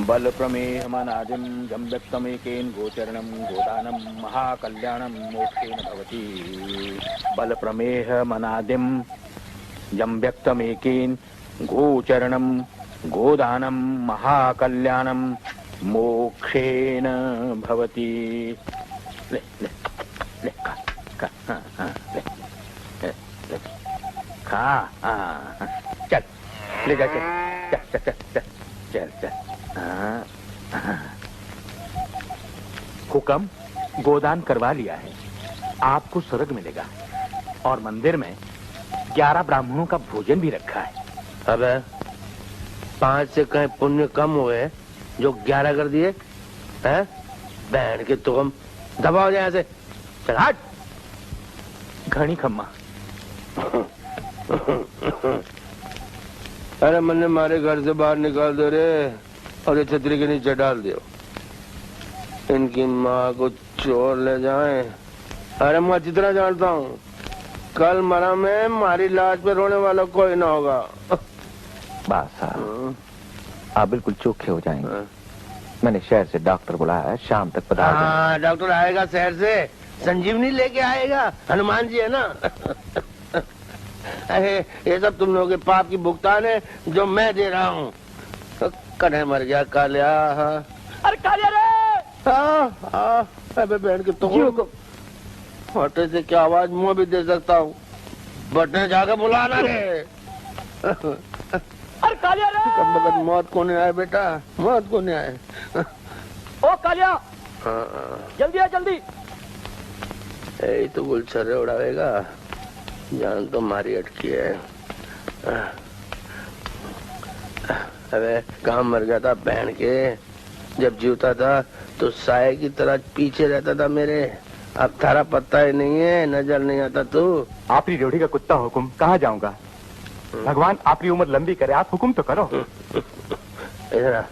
बल प्रमेहमनादिं जं व्यक्तमेकेन गोचरणं गोदानं महाकल्याणं मोक्षेण भवति। बल प्रमेहमनादिं जं व्यक्तमेकेन गोचरणं गोदानं महाकल्याणं मोक्षेण भवति। ले ले ले खा ले ले खा चल ले जा चल चल चल चल चल चल। हुक्म गोदान करवा लिया है, आपको स्वर्ग मिलेगा और मंदिर में 11 ब्राह्मणों का भोजन भी रखा है। अबे 5 से कहीं पुण्य कम हुए जो 11 कर दिए हैं? बहन के तो हम दबाओ जाए ऐसे। चल हट। घनी खम्मा। अरे मैंने मारे घर से बाहर निकाल दो रे और ये छतरी के नीचे डाल दियो। इनकी माँ को चोर ले जाए। अरे मैं अच्छी तरह जानता हूँ कल मरा में मारी लाश पे रोने वाला कोई ना होगा। बात साहब आप बिल्कुल चोखे हो जाएंगे। मैंने शहर से डॉक्टर बुलाया है, शाम तक पधार जाएगा। हाँ डॉक्टर आएगा शहर से, संजीवनी लेके आएगा। हनुमान जी है ना। अरे ये सब तुम लोगों के पाप की भुगतान है जो मैं दे रहा हूँ। कन्हे मर गया कालिया। अरे कालिया रे। अबे बहन के तो फटे से क्या आवाज मुंह भी दे सकता हूँ। बटने जाकर बुलाना रे। अरे कालिया रे। कब मगन मौत को नहीं आए बेटा, मौत को नहीं आए। ओ कालिया जल्दी आ जल्दी। यही तो गुलछर्रे उड़ावेगा, जान तो मारी अटकी है। अबे काम मर गया था बहन के। जब जीवता था तो साये की तरह पीछे रहता था मेरे। अब थारा पत्ता ही नहीं है, नजर नहीं आता तू। आपकी ड्यूटी का कुत्ता हुक्म, कहाँ जाऊंगा? भगवान आपकी उम्र लंबी करे, आप हुक्म तो करो। इधर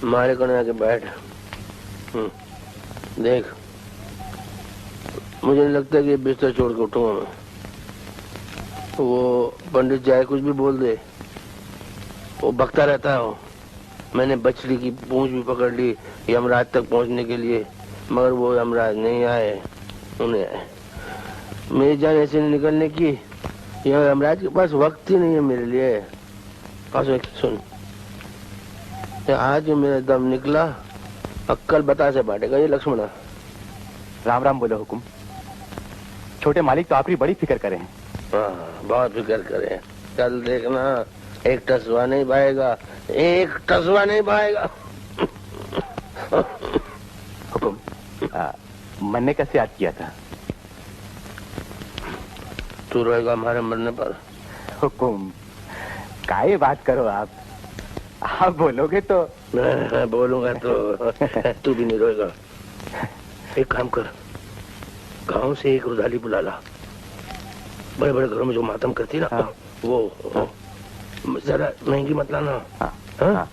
मारे को आके बैठ। देख मुझे नहीं लगता कि बिस्तर छोड़ के उठूंगा मैं। वो पंडित चाहे कुछ भी बोल दे, वो बकता रहता है। वो मैंने बछड़ी की पूंछ भी पकड़ ली यमराज तक पहुंचने के लिए, मगर वो यमराज नहीं आए, उन्हें आए। मेरी जान ऐसे नहीं निकलने की, यह यमराज के पास वक्त ही नहीं है मेरे लिए। सुन, आज मेरा दम निकला अक्कल बता से बांटेगा ये लक्ष्मणा। राम राम बोलो हुकुम। छोटे मालिक तो आपकी बड़ी फिक्र करे हैं। हाँ बहुत फिक्र करे। कल देखना एक टसवा नहीं पाएगा, एक टसवा नहीं पाएगा। हुकुम मन ने कैसे याद किया था? तू रोएगा हमारे मरने पर। हुकुम काहे बात करो आप बोलोगे तो। बोलूंगा तो तू भी नहीं रोएगा। एक काम कर, गांव से एक रुदाली बुला ला। बड़े बड़े घरों में जो मातम करती ना, हाँ। वो जरा महंगी मत लाना। हाँ। हाँ?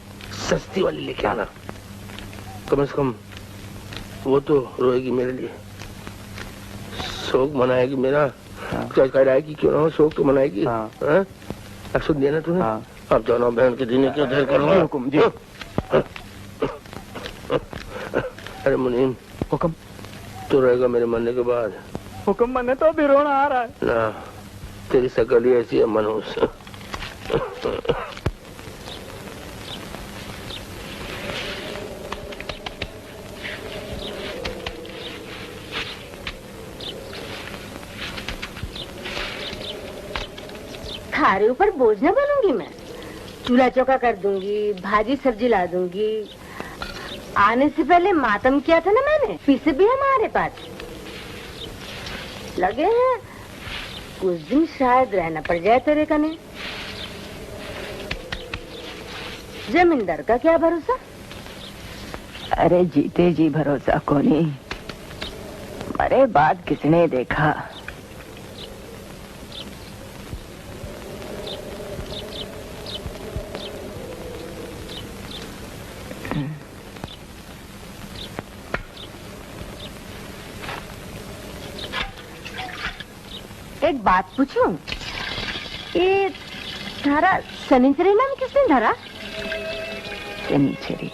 सस्ती वाली लेके आना। कम से कम वो तो रोएगी मेरे लिए, शोक मनाएगी मेरा। कराएगी क्यों ना हो, शोक तो मनाएगी। हाँ। अब सुन दिया ना तूने। हाँ। अब जाना बहन के दिन क्यों देर कर रहा है? हुकुम जी। अरे मुनीम हुकुम। तू रहेगा मेरे मरने के बाद? हुकुम मने तो अभी रोना आ रहा है ना, तेरी शकल ही ऐसी है मनोज। थारे ऊपर बोझ न बनूंगी मैं। चूल्हा चौका कर दूंगी, भाजी सब्जी ला दूंगी। आने से पहले मातम किया था ना मैंने, फीस भी हमारे पास लगे हैं। कुछ दिन शायद रहना पड़ जाए तेरे कने। जमींदार का क्या भरोसा? अरे जीते जी भरोसा को नहीं, मरे बाद किसने देखा। एक बात पूछूं? ये थारा शनिचरी नाम किसने धरा? शनिचरी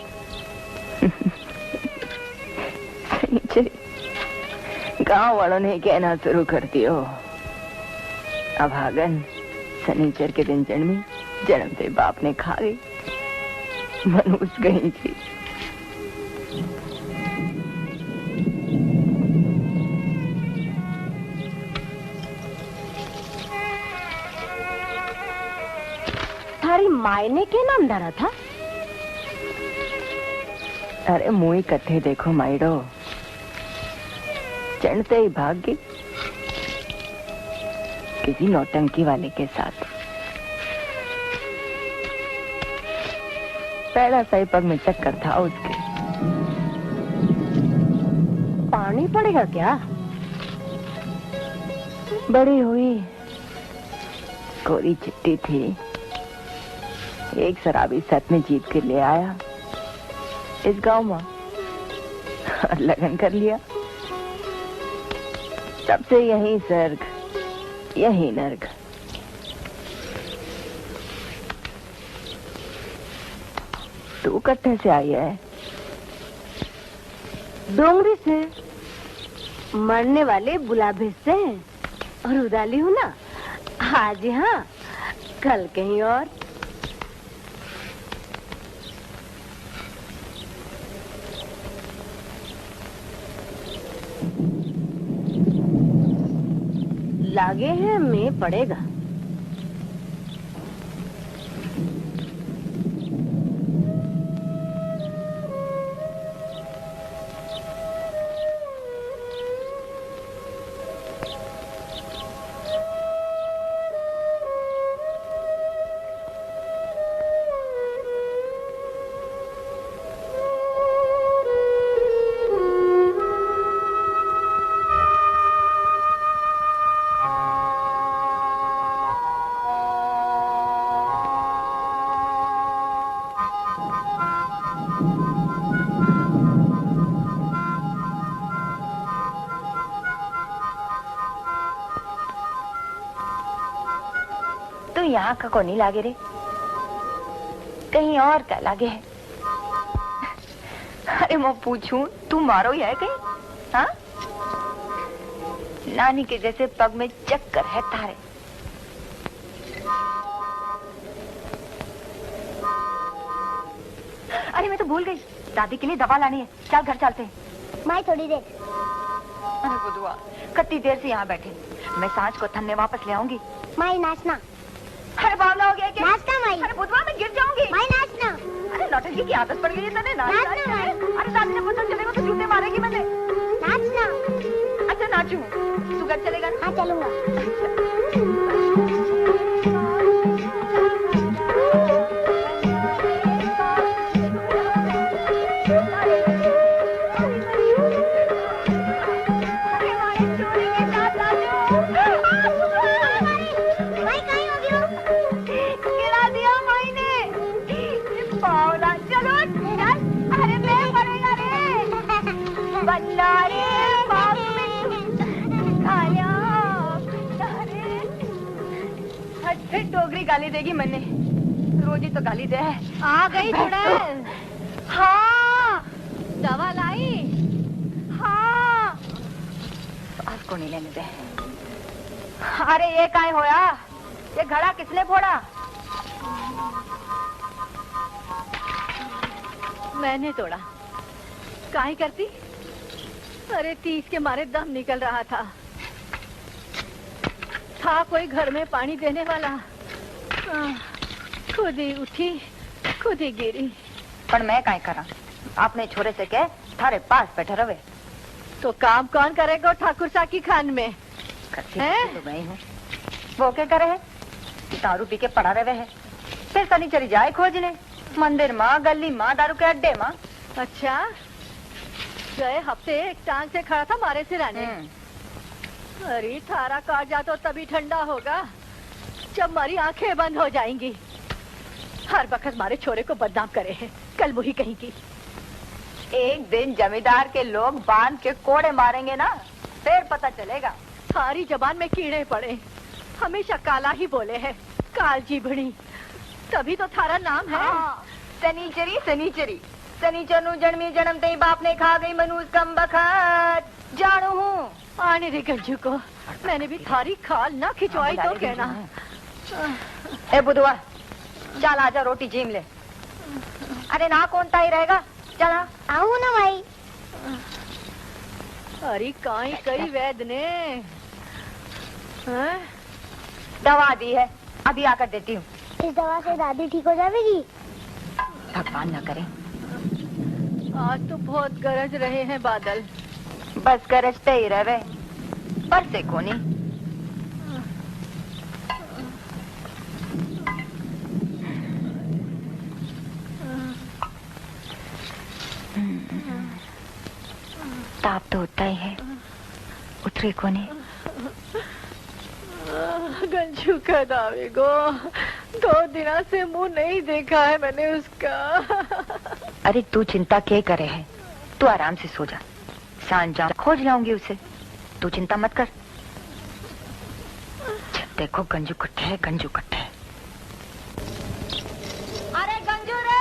शनिचरी गांव वालों ने कहना शुरू कर दियो। अभागन शनिचर के दिन जन्मी, जन्मते बाप ने खा गई। मनुष्य गई थी। थारी माई ने क्या नाम धरा था? अरे मुई कथे देखो माइडो, चढ़ते ही भाग गई किसी नौटंकी वाले के साथ। पहला सही पग में चक्कर था उसके। पानी पड़ेगा क्या? बड़ी हुई, कोरी चिट्टी थी। एक शराबी सत में जीत के ले आया इस गांव में और लगन कर लिया। तब से यही स्वर्ग, यही नर्क। तू कट्ठे से आई है? डोंगरी से। मरने वाले बुलाभे से। और उदाली हूँ ना, आज यहाँ कल कहीं और। लागे हैं मैं पड़ेगा। यहाँ का को नहीं लागे रे, कहीं और का लागे है। अरे मैं पूछूं, तू मारो ही है कहीं? हाँ, नानी के जैसे पग में चक्कर है तारे। अरे मैं तो भूल गई, दादी के लिए दवा लानी है। चल घर चलते हैं। माई थोड़ी देर। अरे बुधवा, कितनी देर से यहाँ बैठे। मैं सांझ को थन्ने वापस ले आऊंगी। माई नाचना। अरे बावला हो गया क्या? नाचना माई। अरे बुधवा मैं गिर जाऊंगी। माई नाचना। अरे लौटंगी की आदत पड़ गई है तने। नाचना माई। अरे दादी ने पता चलेगा तो जूते मारेगी मुझे। नाचना। अच्छा नाचू, तू घर चलेगा? हाँ चलूंगा। डोगरी गाली देगी मैंने, रोज ही तो गाली दे। आ गई चुड़ैल। हाँ, दवा लाई। हाँ, आज को नहीं लेने दे। अरे ये काय होया? ये घड़ा किसने फोड़ा? मैंने तोड़ा। काहे करती? अरे 30 के मारे दम निकल रहा था कोई घर में पानी देने वाला। खुद ही उठी, खुद ही गिरी। पर मैं काय करा? आपने छोरे से कह थारे पास बैठे रहे। तो काम कौन करेगा ठाकुर सा की खान में? तो गई हूँ। वो क्या करे है? दारू पी के पड़ा रहे है। फिर सनी चली जाए खोजने मंदिर माँ, गली माँ, दारू के अड्डे माँ। अच्छा, गए हफ्ते एक टांग से खड़ा था मारे से रहने। अरे थारा काट जा तो तभी ठंडा होगा जब हमारी आंखें बंद हो जाएंगी। हर वक्त हमारे छोरे को बदनाम करे है, कल वही कहेंगी। एक दिन जमींदार के लोग बांध के कोड़े मारेंगे ना, फिर पता चलेगा। थारी जबान में कीड़े पड़े, हमेशा काला ही बोले है, काल जीभड़ी। तभी तो थारा नाम है। सनीचरी सनीचरी सनीचर नु जन्मी जन्म तई बाप ने खा गई मनुष्य कम बखत जानू हूँ। आने रे गंजू को, मैंने भी थारी खाल ना खिंचवाई तो कहना। ए बुधवा, चल आजा रोटी जीम ले। अरे ना कौन ताई रहेगा, चला आऊ ना भाई। अरे काई कई वैद ने हैं? दवा दी है, अभी आकर देती हूँ। इस दवा से दादी ठीक हो जाएगी। भगवान न करे। आज तो बहुत गरज रहे हैं बादल। बस गरजते ही रहे, पर से कोनी। ताप तो होता ही है, उतरे कोनी। गंजू का दावे गो, 2 दिनों से मुंह नहीं देखा है मैंने उसका। अरे तू चिंता क्या करे है, तू आराम से सो जा। सांझ जा खोज लाऊंगी उसे, तू चिंता मत कर। देखो गंजू कट्टे है, गंजू कट्टे है। अरे गंजू रे!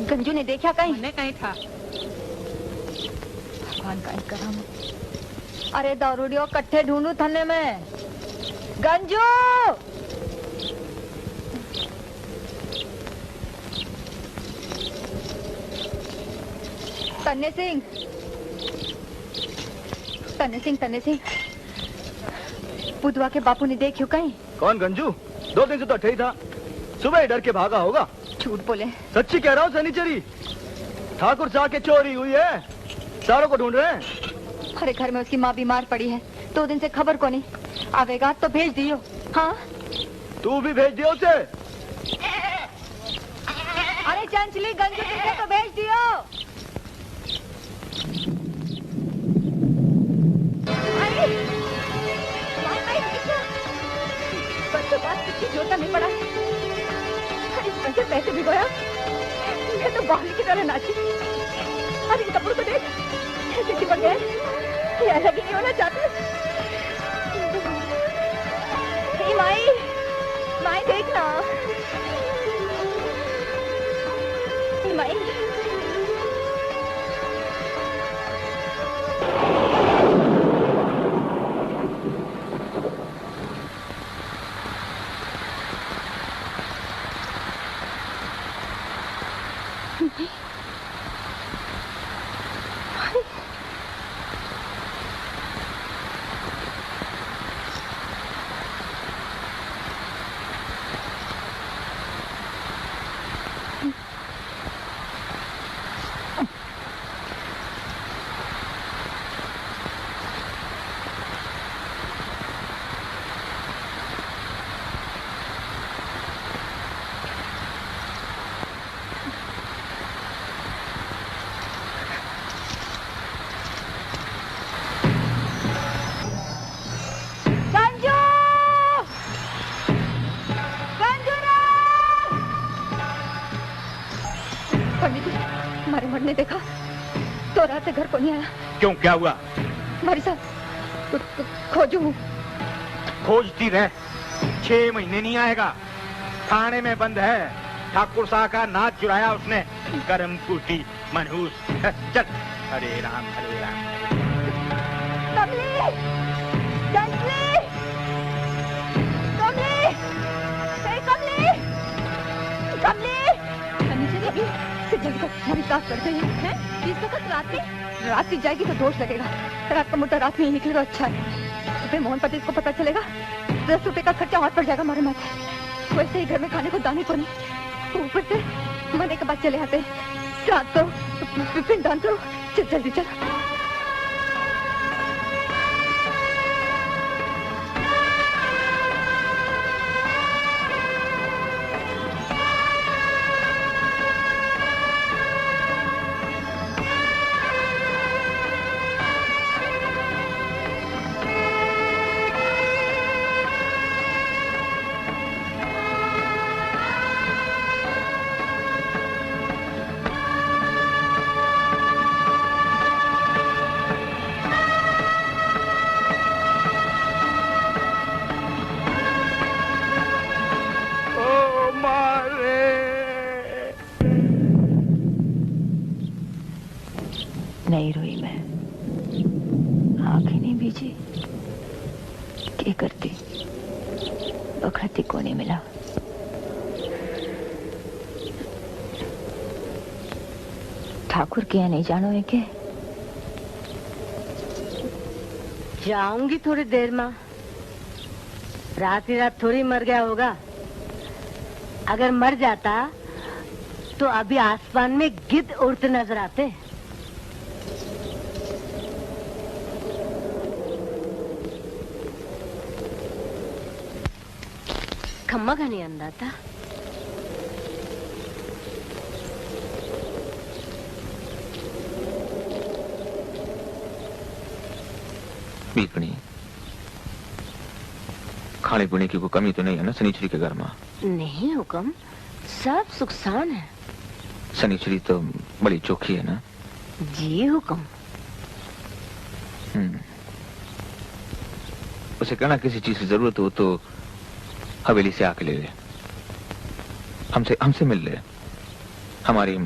गंजू ने देखा कहीं? मैंने कहीं था। भगवान का करम। अरे दारूडियो कट्ठे ढूंढू थने में। गंजू! तन्ने सिंह, तन्ने सिंह, तन्ने सिंह, बुधवा के बापू ने देखियो कहीं? कौन गंजू? 2 दिन से तो अठे ही था, सुबह ही डर के भागा होगा। झूठ बोले। सच्ची कह रहा हूँ सनीचरी, ठाकुर साहब के चोरी हुई है, सारों को ढूंढ रहे हैं। अरे घर में उसकी माँ बीमार पड़ी है, 2 दिन से खबर को नहीं। आवेगा तो भेज दियो। हाँ तू भी भेज दियो उसे। अरे चंचली गंजू दिखे तो भेज दियो। अरे बच्चों बात किसी जोता नहीं पड़ा। इस बच्चे पैसे भिगोया, मैं तो बावली की तरह नाची। अरे इन कपड़ों को देख, ऐसे चिपक गए, ये अलग ही नहीं होना चाहते। माई, माई देखना। माई ने देखा तो रात से घर को नहीं आया। क्यों, क्या हुआ? हमारे साथ खोजू। खोजती रह, 6 महीने नहीं आएगा। थाने में बंद है, ठाकुर साहब का नाच चुराया उसने। गरम कुटी मनहूस। चल। हरे राम हरे राम। कमली! कमली! कमली! हे कमली! कमली! जल्दी कर, हमारी साफ कर गई है। इस वक्त रात ही जाएगी तो दोष लगेगा। रात का मुद्दा रात में ही निकले तो अच्छा है। सुबह मोहन पति को पता चलेगा, 10 रुपए का खर्चा हाथ पड़ जाएगा हमारे माथे। वैसे ही घर में खाने को दाने को नहीं, ऊपर से मरने के बाद चले आते। रात को पिंडदान करो। चल जल्दी चल। रास्ते को नहीं मिला। ठाकुर के यहाँ नहीं जानो है के? जाऊंगी थोड़ी देर में। रात ही रात थोड़ी मर गया होगा। अगर मर जाता तो अभी आसमान में गिद्ध उड़ते नजर आते। खम्मा का नहीं अंदा था। बीकनी खाने पीने की कोई कमी तो नहीं है ना शनिचरी के घर में? नहीं हुक्म, सब सुखसान है। शनिचरी तो बड़ी चोखी है ना? जी हुक्म। उसे कहना किसी चीज की जरूरत हो तो हवेली से आके ले ले, हमसे मिल ले। हमारी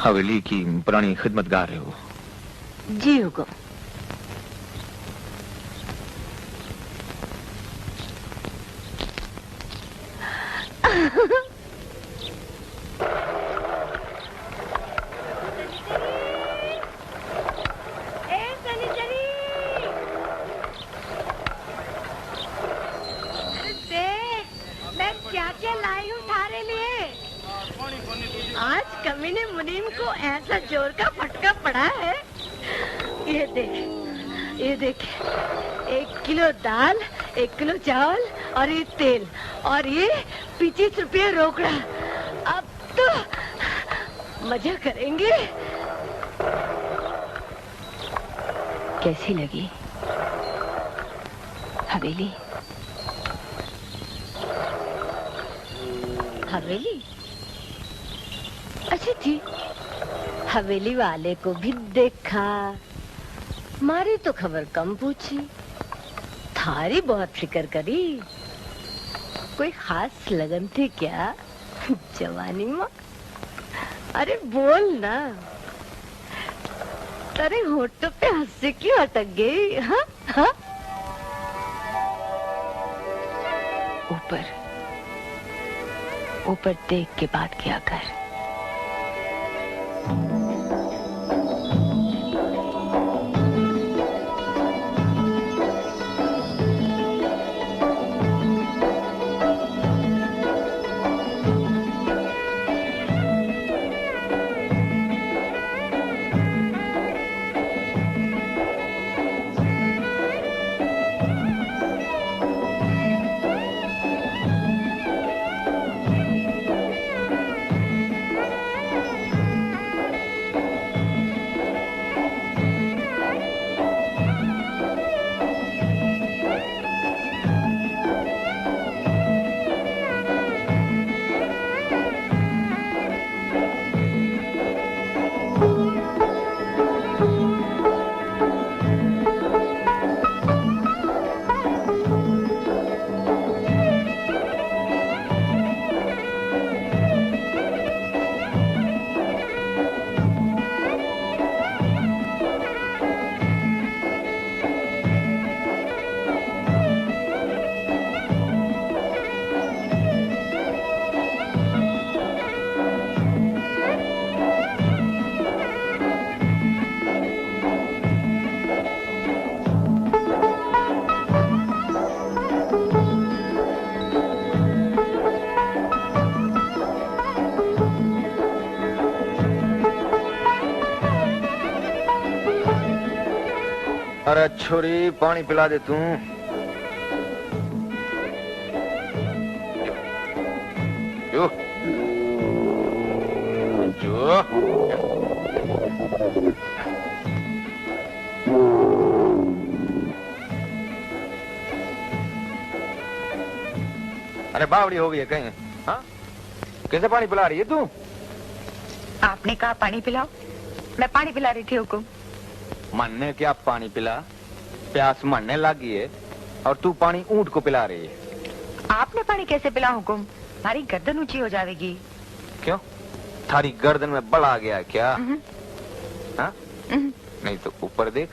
हवेली की पुरानी खिदमतगार है वो। जी हुक्म। आज कमीने मुनीम को ऐसा जोर का फटका पड़ा है। ये देख 1 किलो दाल, 1 किलो चावल और ये तेल और ये 25 रुपये रोकड़ा। अब तो मजा करेंगे। कैसी लगी हवेली? हवेली अच्छी थी। हवेली वाले को भी देखा, मारी तो खबर कम पूछी, थारी बहुत फिक्र करी। कोई खास लगन थी क्या जवानी में? अरे बोल ना। तेरे होठों पे हंसी क्यों अटक गई? हाँ हाँ। ऊपर देख के बात किया कर। अरे छोरी पानी पिला दे तू। जो जो अरे बावड़ी हो गई है कहीं? हाँ कैसे पानी पिला रही है तू? आपने कहा पानी पिलाओ, मैं पानी पिला रही थी हुकुम। मन ने क्या पानी पिला, प्यास मरने लगी है और तू पानी ऊंट को पिला रही है। आपने पानी कैसे पिला हुकुम? हमारी गर्दन ऊंची हो जाएगी। क्यों थारी गर्दन में बल आ गया क्या? हाँ? नहीं तो ऊपर देख।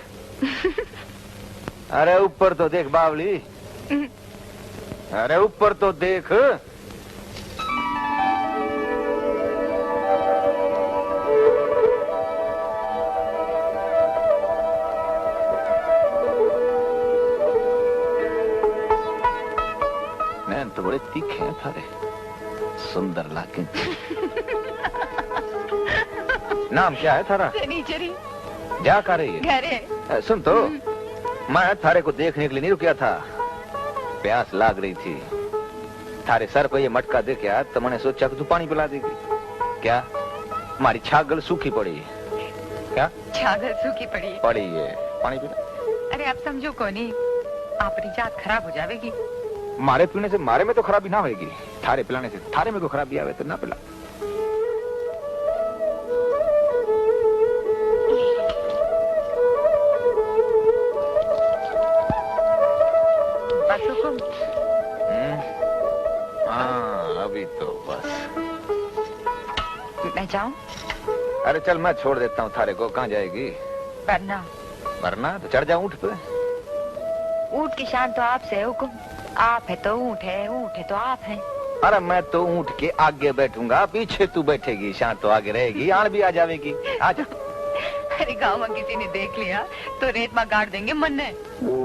अरे ऊपर तो देख बावली। अरे ऊपर तो देख। नैन तो बड़े तीखे हैं थारे, सुंदर लागे। नाम क्या है थारा? सनीचरी। क्या कर रही है? घरे। सुन तो, मैं थारे को देखने के लिए नहीं रुकिया था, प्यास लाग रही थी। थारे सर पे ये मटका देखा तो मैंने सोचा कि तू पानी पिला देगी। क्या हमारी छागल सूखी पड़ी है? क्या छागल सूखी पड़ी है? पानी पिला। अरे आप समझो कोनी, आपकी जात खराब हो जाएगी। मारे पीने से मारे में तो खराबी ना होगी, थारे पिलाने से थारे में को खराबी आवे तो ना पिला। बस हुकुम। हाँ अभी तो बस। मैं जाऊं? अरे चल मैं छोड़ देता हूँ थारे को। कहाँ जाएगी? वरना तो चढ़ जाऊं ऊँट पे। ऊँट की शान तो आपसे है हुकुम। आप है तो ऊँट है तो आप है। अरे मैं तो ऊँट के आगे बैठूंगा, पीछे तू बैठेगी, शान तो आगे रहेगी, आन भी आ जाएगी। आजा। अरे गाँव में किसी ने देख लिया तो रेत में गाड़ देंगे मन ने।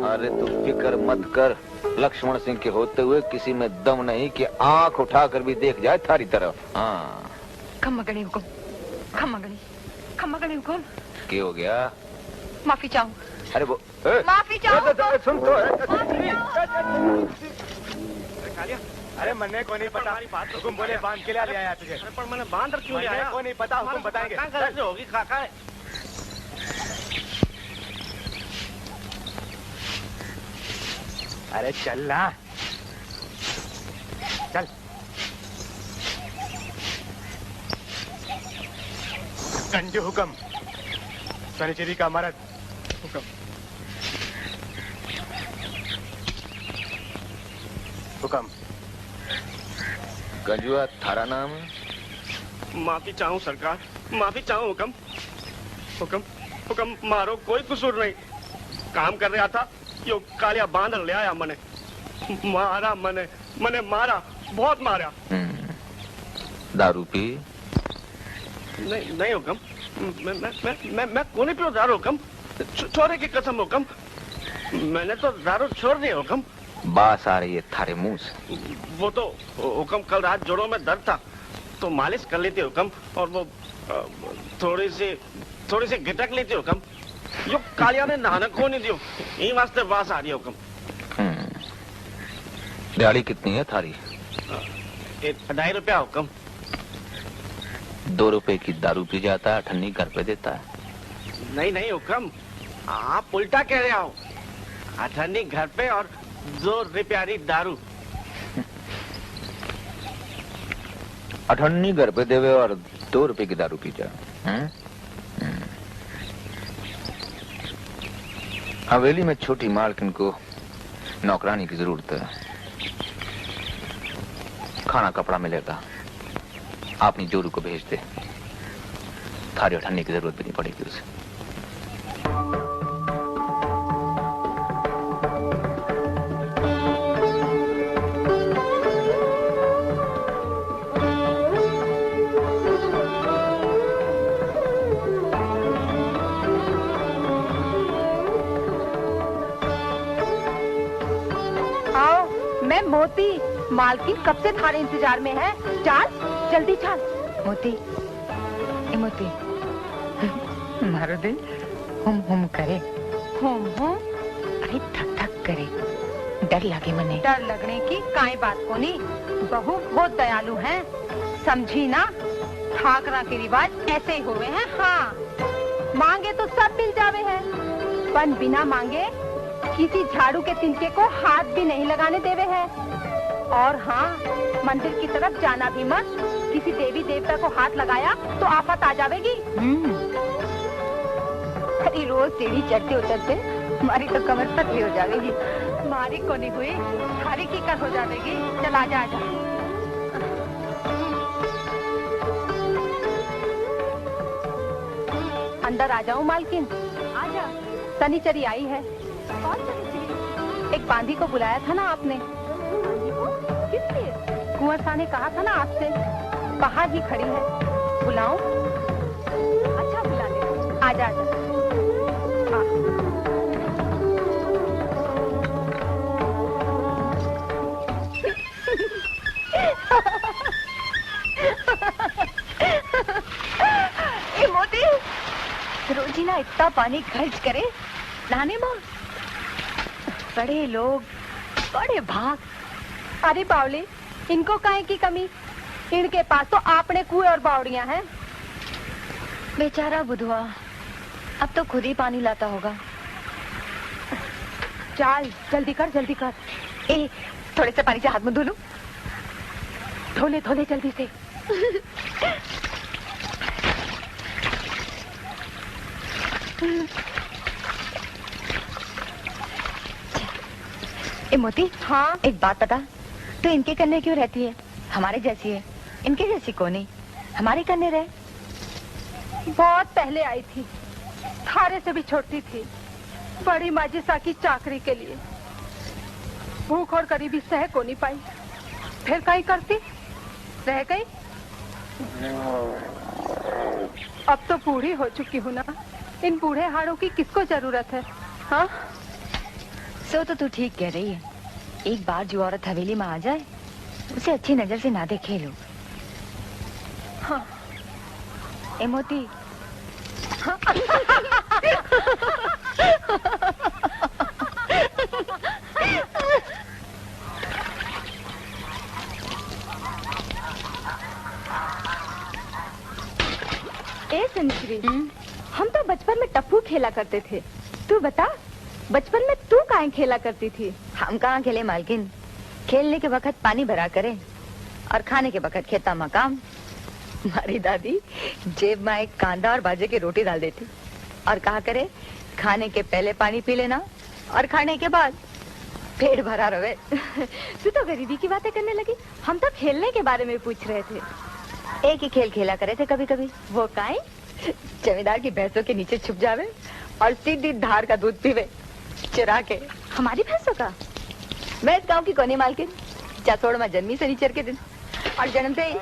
अरे तू फिक्र मत कर, लक्ष्मण सिंह के होते हुए किसी में दम नहीं कि आंख उठाकर भी देख जाए थारी तरफ। हाँ खम्मगणी हुकुम, खम्मगणी हुकुम। क्या हो गया? माफी चाहूँ। अरे वो माफी चाहूँ। सुन तो। अरे मन्ने को नहीं पता, हुकुम बोले बांध के ले आया तुझे। पर मैंने बांध क्यों ले आया? को नहीं पता, हुकुम बताएंगे। कैसे होगी काका? अरे चल ना, चल। कंजू हुक्म, सनीचरी का मर्द हुक्म। हुक्म। गंजुआ थारा नाम है? माफी चाहूँ सरकार, माफी चाहूँ हुक्म। हुक्म हुक्म मारो, कोई कसूर नहीं। काम कर रहा था, यो कालिया बांध ले आया मने, मारा मने मारा, बहुत मारा। दारू पी? नहीं हुक्म, मैं कोने पियो दारू हुक्म। छोरे की कसम हुक्म, मैंने तो दारू छोड़ दिया हुक्म। बास आ रही है थारे मुंह से। वो तो हुक्म कल रात जोड़ों में दर्द था तो मालिश कर लेते हुक्म, और वो थोड़ी सी गिटक लेते हुक्म। यो कालिया ने नहाना को नहीं दियो, यही वास्ते बास आ रही है हुक्म। दिहाड़ी कितनी है थारी? 2.5 रुपया हुक्म। 2 रुपए की दारू पी जाता है, ठन्नी घर पे देता है। नहीं हुक्म, आप उल्टा कह रहे हो। अठन्नी घर पे और 2 रुपयारी दारू। अठन्नी घर पे देवे और 2 रुपए की दारू पी जाए। हवेली में छोटी मालकिन को नौकरानी की जरूरत है, खाना कपड़ा मिलेगा, अपनी जोरू को भेज दे, थारी अठन्नी की जरूरत भी नहीं पड़ेगी उसे। मैं मोती, मालकिन कब से थारे इंतजार में है। चाल जल्दी चाल। मोती मोती मारो दिल हुम करे। हुम अरे थक थक करे, डर लगे मने। डर लगने की काई बात को नहीं, बहू बहुत दयालु हैं, समझी ना। ठाकरा के रिवाज ऐसे ही हुए हैं। हाँ, मांगे तो सब मिल जावे है, पर बिना मांगे किसी झाड़ू के तिनके को हाथ भी नहीं लगाने देवे है। और हाँ, मंदिर की तरफ जाना भी मत, किसी देवी देवता को हाथ लगाया तो आफत आ जावेगी। अरे रोज सीढ़ी चढ़ते उतरते हमारी तो कमर पतली हो जाएगी। हमारी को नहीं हुई, हरी की कर हो जाएगी। चल आजा आजा। अंदर आ जाऊं मालकिन? आजा। सनीचरी आई है। कौन सनीचरी? एक बांधी को बुलाया था ना आपने। किस लिए? कुंवर साहब ने कहा था ना आपसे, बाहर ही खड़ी है, बुलाऊं? अच्छा बुला ले। आजा आजा। ए मोती, रोजीना इतना पानी खर्च करे नहाने में? बड़े लोग, बड़े भाग। अरे बावली, इनको काहे की कमी? इनके पास तो आपने कुएं और बावड़ियां हैं। बेचारा बुधवा, अब तो खुद ही पानी लाता होगा। चल जल्दी कर, जल्दी कर। ए, थोड़े से पानी से हाथ मुंह धो लूं? धोले धोले जल्दी से। ए मोती, हाँ एक बात बता, तो इनके कन्ने क्यों रहती है? हमारे जैसी है, इनके जैसी कौन है? हमारे कन्ने रहे। बहुत पहले आई थी, थारे से भी छोटी थी, बड़ी माजिसा की चाकरी के लिए। भूख और गरीबी सह को नहीं पाई, फिर कहीं करती रह गई। अब तो बूढ़ी हो चुकी हूँ ना, इन बूढ़े हाड़ों की किसको जरूरत है? हाँ, सो तो तू ठीक कह रही है। एक बार जो औरत हवेली में आ जाए, उसे अच्छी नजर से ना देखे लोग। हाँ। ए मोती, ए संश्री, हम तो बचपन में टप्पू खेला करते थे। तू बता, बचपन में तू काहे खेला करती थी? हम कहाँ खेले मालकिन? खेलने के वक्त पानी भरा करे और खाने के वक्त खेता मकाम। हमारी दादी जेब में एक कांदा और बाजे की रोटी डाल देती और कहा करे, खाने के पहले पानी पी लेना और खाने के बाद पेट भरा रहे। तू तो गरीबी की बातें करने लगी, हम तो खेलने के बारे में पूछ रहे थे। एक ही खेल खेला करे थे कभी कभी। वो काहे? जमींदार की भैंसों के नीचे छुप जावे और सीधी धार का दूध पीवे चुरा के। हमारी भैंसों का? मैं इस गांव की कोने मालकिन, चासोड़ में जन्मी शनिचर के दिन और जन्म से ही।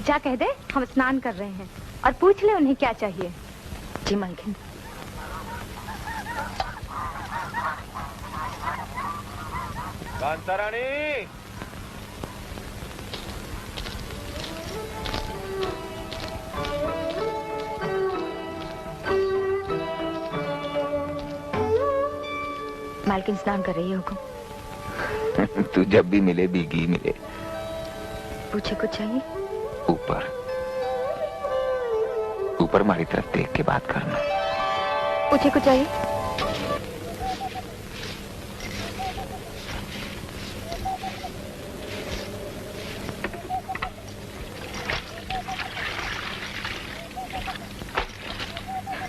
जा कह दे हम स्नान कर रहे हैं और पूछ ले उन्हें क्या चाहिए। जी मालकिन। कांतारानी, मालकिन स्नान कर रही है हुक्म। तू जब भी मिले भीगी मिले। पूछे कुछ चाहिए? ऊपर ऊपर हमारी तरफ देख के बात करना। पूछे कुछ चाहिए?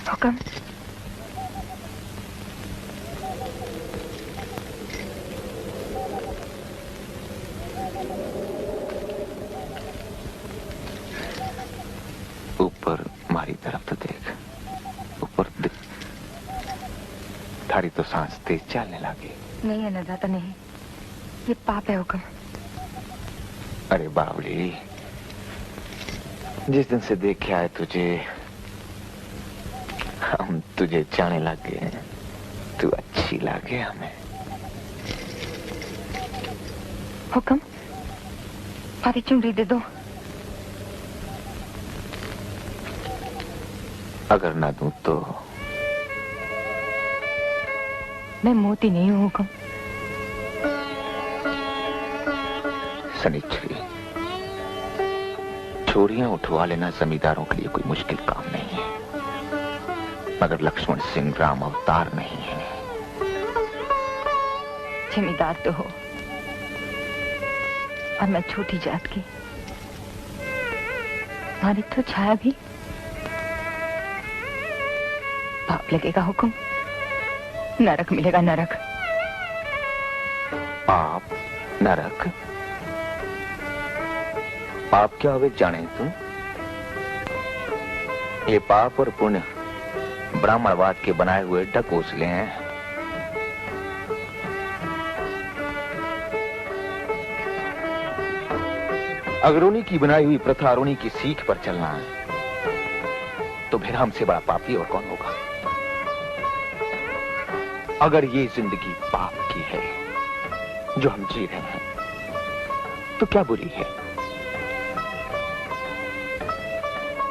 हुक्म। ऊपर हमारी तरफ तो देख, ऊपर देख। थारी तो सांस तेज चलने लगी। नहीं है नदाता, नहीं, ये पाप है हुक्म। अरे बावली, जिस दिन से देखे आए तुझे, हम तुझे जाने लगे हैं। तू अच्छी लगे हमें। हुक्म, आधी चुनरी दे दो। अगर ना दूं तो? मैं मोती नहीं हूँ हुक्म। सनिचरी, चोरियां उठवा लेना जमींदारों के लिए कोई मुश्किल काम नहीं है, मगर लक्ष्मण सिंह राम अवतार नहीं है। जमींदार तो हो और मैं छोटी जात की। हमारी तो छाया भी पाप लगेगा हुक्म। नरक मिलेगा, नरक। पाप नरक? पाप क्या हुए जाने तुम? ये पाप और पुण्य ब्राह्मणवाद के बनाए हुए ढकोसले हैं। अगर उन्हीं की बनाई हुई प्रथा और उन्हीं की सीख पर चलना है तो फिर हमसे बड़ा पापी और कौन होगा। अगर ये जिंदगी पाप की है जो हम जी रहे हैं तो क्या बुरी है।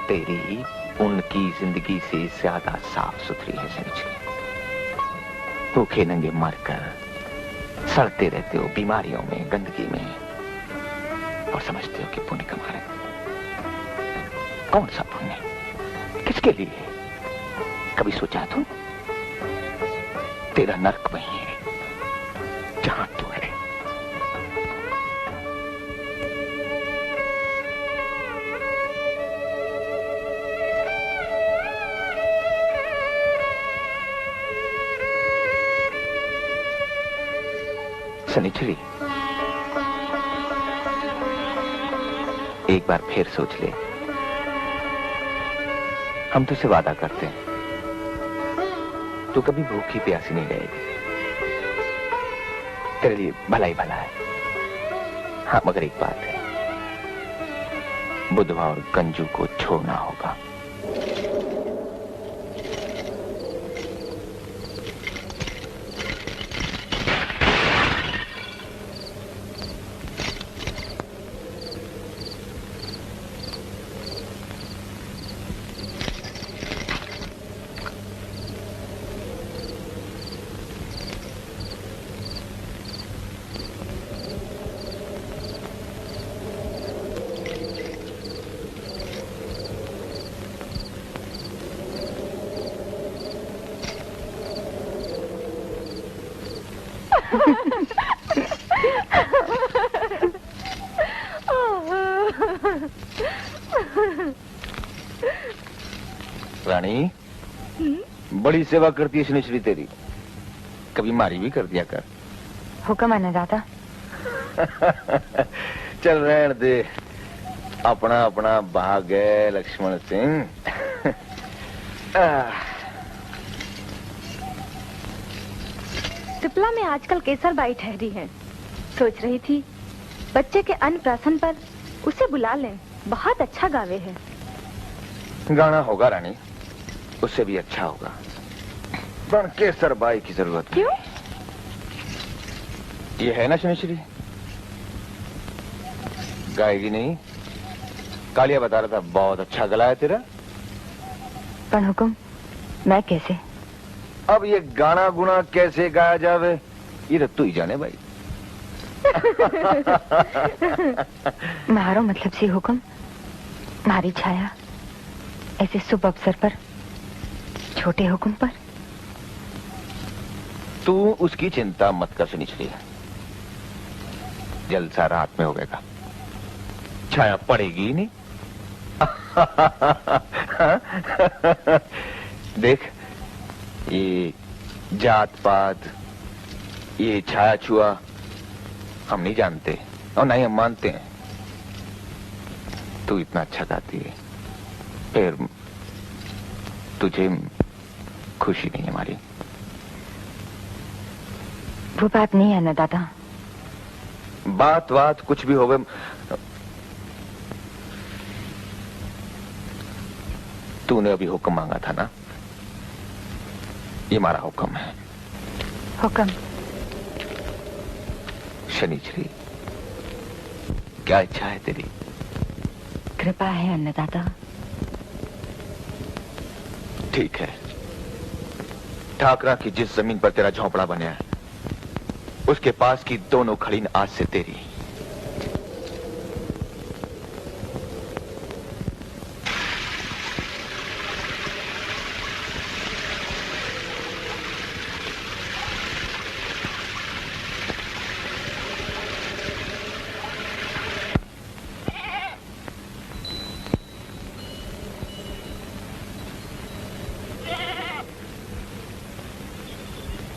तेरी उनकी जिंदगी से ज्यादा साफ सुथरी है शनिचरी। भूखे नंगे मरकर सड़ते रहते हो बीमारियों में, गंदगी में, और समझते हो कि पुण्य कमा रहे हो। कौन सा पुण्य, किसके लिए? कभी सोचा तू? तेरा नर्क वही है जहां तू है। शनिचरी, एक बार फिर सोच ले। हम तुझसे वादा करते हैं तू कभी भूखी प्यासी नहीं रहेगी। तेरे लिए भला ही भला है। हाँ, मगर एक बात है, बुधवा और गंजू को छोड़ना होगा। रानी, बड़ी सेवा करती है शनिचरी तेरी। कभी मारी भी कर दिया कर। हुक्म अन्नदाता। चल रहने दे, अपना अपना भाग है लक्ष्मण सिंह। सिपला में आजकल केसर बाई ठहरी है। सोच रही थी बच्चे के अन्नप्राशन पर उसे बुला लें। बहुत अच्छा गावे है। गाना होगा रानी, उससे भी अच्छा होगा। पर केसर बाई की जरूरत क्यों? ये है ना शनिश्री, गाएगी नहीं? कालिया बता रहा था बहुत अच्छा गला है तेरा। पर हुक्म, मैं कैसे? अब ये गाना गुना कैसे गाया जावे ये तो तू ही जाने भाई। मारो मतलब से हुक्म, मारी छाया ऐसे शुभ अवसर पर, छोटे हुक्म पर। तू उसकी चिंता मत कर शनिश्री, जलसा रात में होगा, छाया पड़ेगी नहीं। देख, ये जात पात, ये छाया छुआ हम नहीं जानते और नहीं हम मानते हैं। तू इतना अच्छा गाती है, फिर तुझे खुशी नहीं हमारी? वो बात नहीं है अन्नदाता। बात कुछ भी होवे, तूने अभी हुक्म मांगा था ना, ये हमारा हुक्म है। हुक्म। शनिश्री, क्या इच्छा है तेरी? कृपा है अन्नदाता। ठीक है, ठाकरा की जिस जमीन पर तेरा झोंपड़ा बना है उसके पास की दोनों खड़ीन आज से तेरी।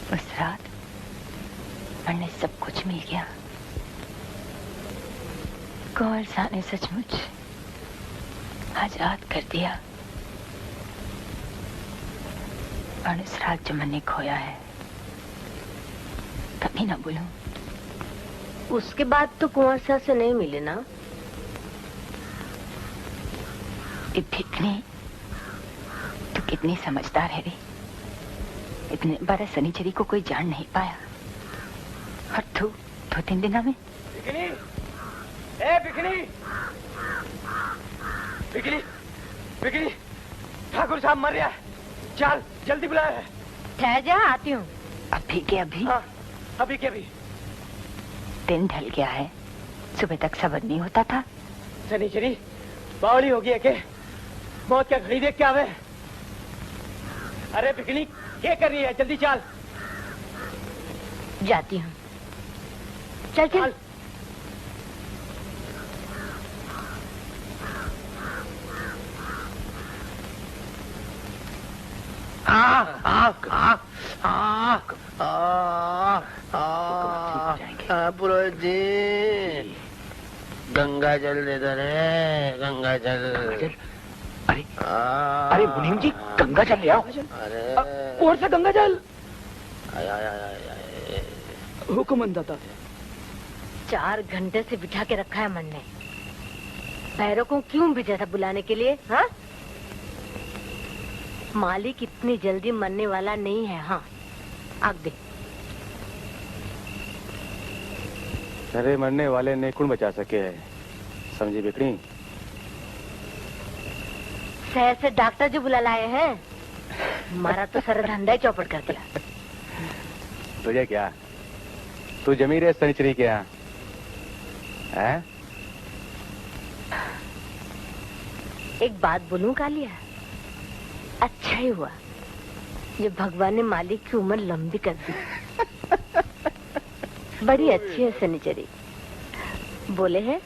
उस रात हमने सब कुछ मिल गया। कौन सा ने सचमुच आजाद कर दिया। और इस रात जो मैंने खोया है कभी ना भूलूं। उसके बाद तो कुंवर साहब से नहीं मिले ना? कितनी तू कितनी समझदार है रे। इतने बड़े शनिचरी को कोई जान नहीं पाया और तू 2-3 दिनों में। बिकनी, ए बिकनी, बिकनी, बिकनी, ठाकुर साहब मर गया। चल जल्दी बुला। ठहर जा, आती हूँ। अभी के अभी? हाँ, अभी के अभी। दिन ढल गया है, सुबह तक सबर नहीं होता था। शनिचरी बावली होगी है के मौत क्या घड़ी देख के आवे। अरे बिकनी क्या कर रही है, जल्दी चल। जाती हूँ। चल चल। पुरोहित जी, गंगा जल दे दो रे, गंगा जल। अरे अरे मुनीम जी, गंगा जल ले आओ। अरे और सा गंगा जल। आय, आय, आय, आय, आय। हुक्म अंदाता 4 घंटे से बिठा के रखा है मन ने। पैरों को क्यों भेजा था बुलाने के लिए? हाँ, मालिक इतनी जल्दी मरने वाला नहीं है। हाँ, आग दे। अरे मरने वाले ने कौन बचा सके है, समझी बिकनी। शहर से डॉक्टर जो बुला लाए हैं, हमारा तो सर धंधा ही चौपट कर दिया। तुझे क्या, तू जमीर है शनिचरी के यहाँ है? एक बात बोलूं कालिया, अच्छा ही हुआ जो भगवान ने मालिक की उम्र लंबी कर दी। बड़ी अच्छी है शनिचरी। बोले हैं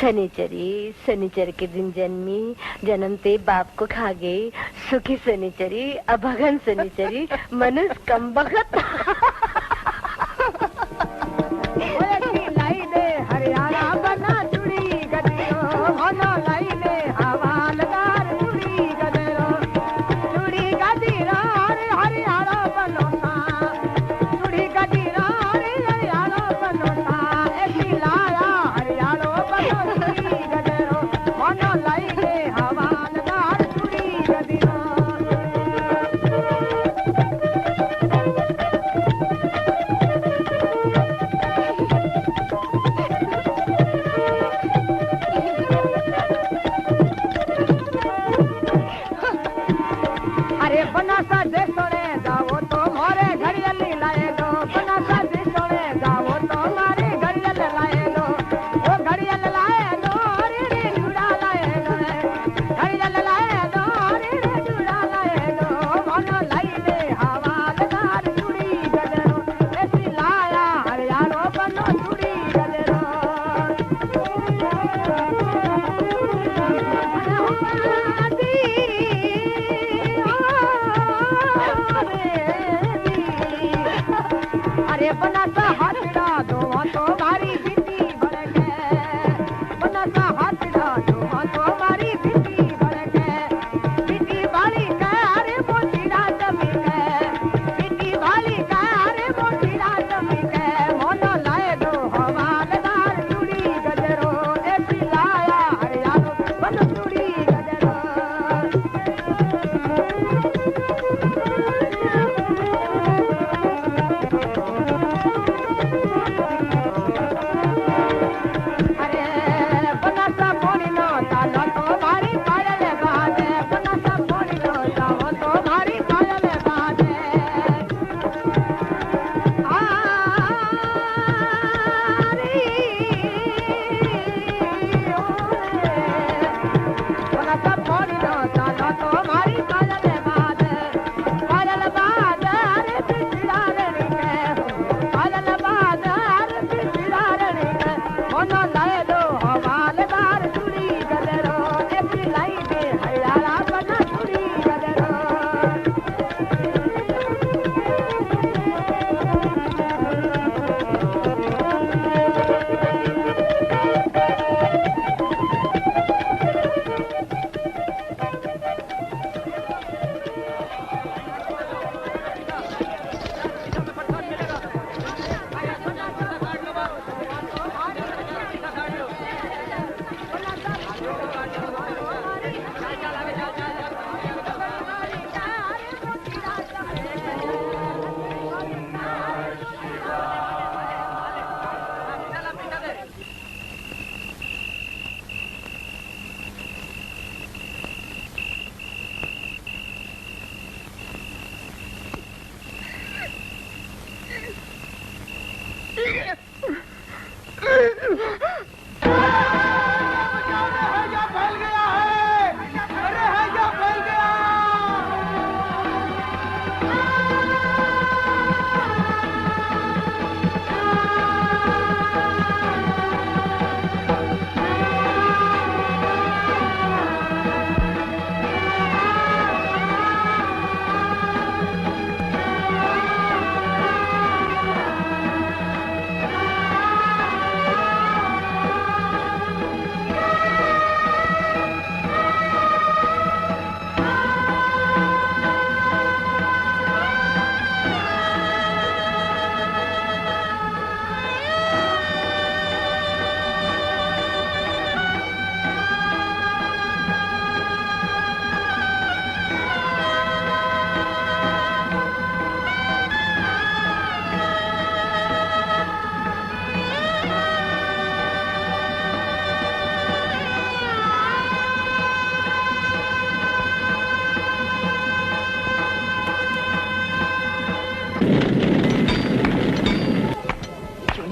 शनिचरी शनिचर के दिन जन्मी, जन्मते बाप को खा गई। सुखी शनिचरी, अभगन शनिचरी, मनुष्य कम बखत। हरियाणा बना चुड़ी गदरो, होना लाई ले हवालदार चुड़ी गदरो, चुड़ी गदरो रे हरियाणा बनोता, चुड़ी गदरो रे हरियाणा बनोता, ऐसी लाया हरियाणा बनो चुड़ी गदरो, होना लाई ले हवालदार चुड़ी गदरो।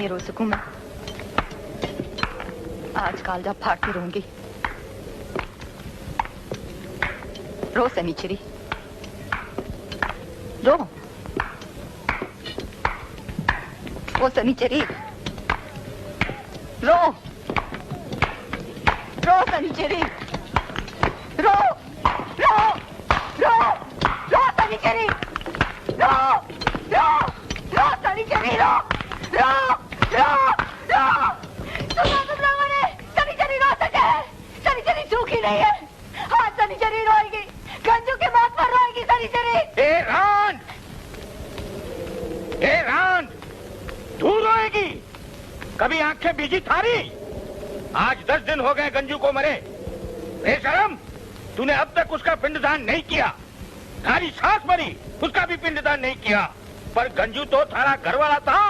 रो सकूं मैं। आज कालजा फाड़ के रोऊंगी। रो सनीचरी, रो। वो सनीचरी, रो। रो सनीचरी, रो रो रो रो सनीचरी, रो रो रो सनीचरी, रो रो रो रो। तुम लोगों ने सनीचरी रो सके? सनीचरी सूखी नहीं है। हाँ, सनीचरी रोएगी, गंजू के बात पर रोएगी सनीचरी। ए रांड, तू रोएगी? कभी आंखें बीजी थारी? आज 10 दिन हो गए गंजू को मरे। बेशरम, तूने अब तक उसका पिंडदान नहीं किया। थारी सास मरी, उसका भी पिंडदान नहीं किया। पर गंजू तो थारा घर वाला था,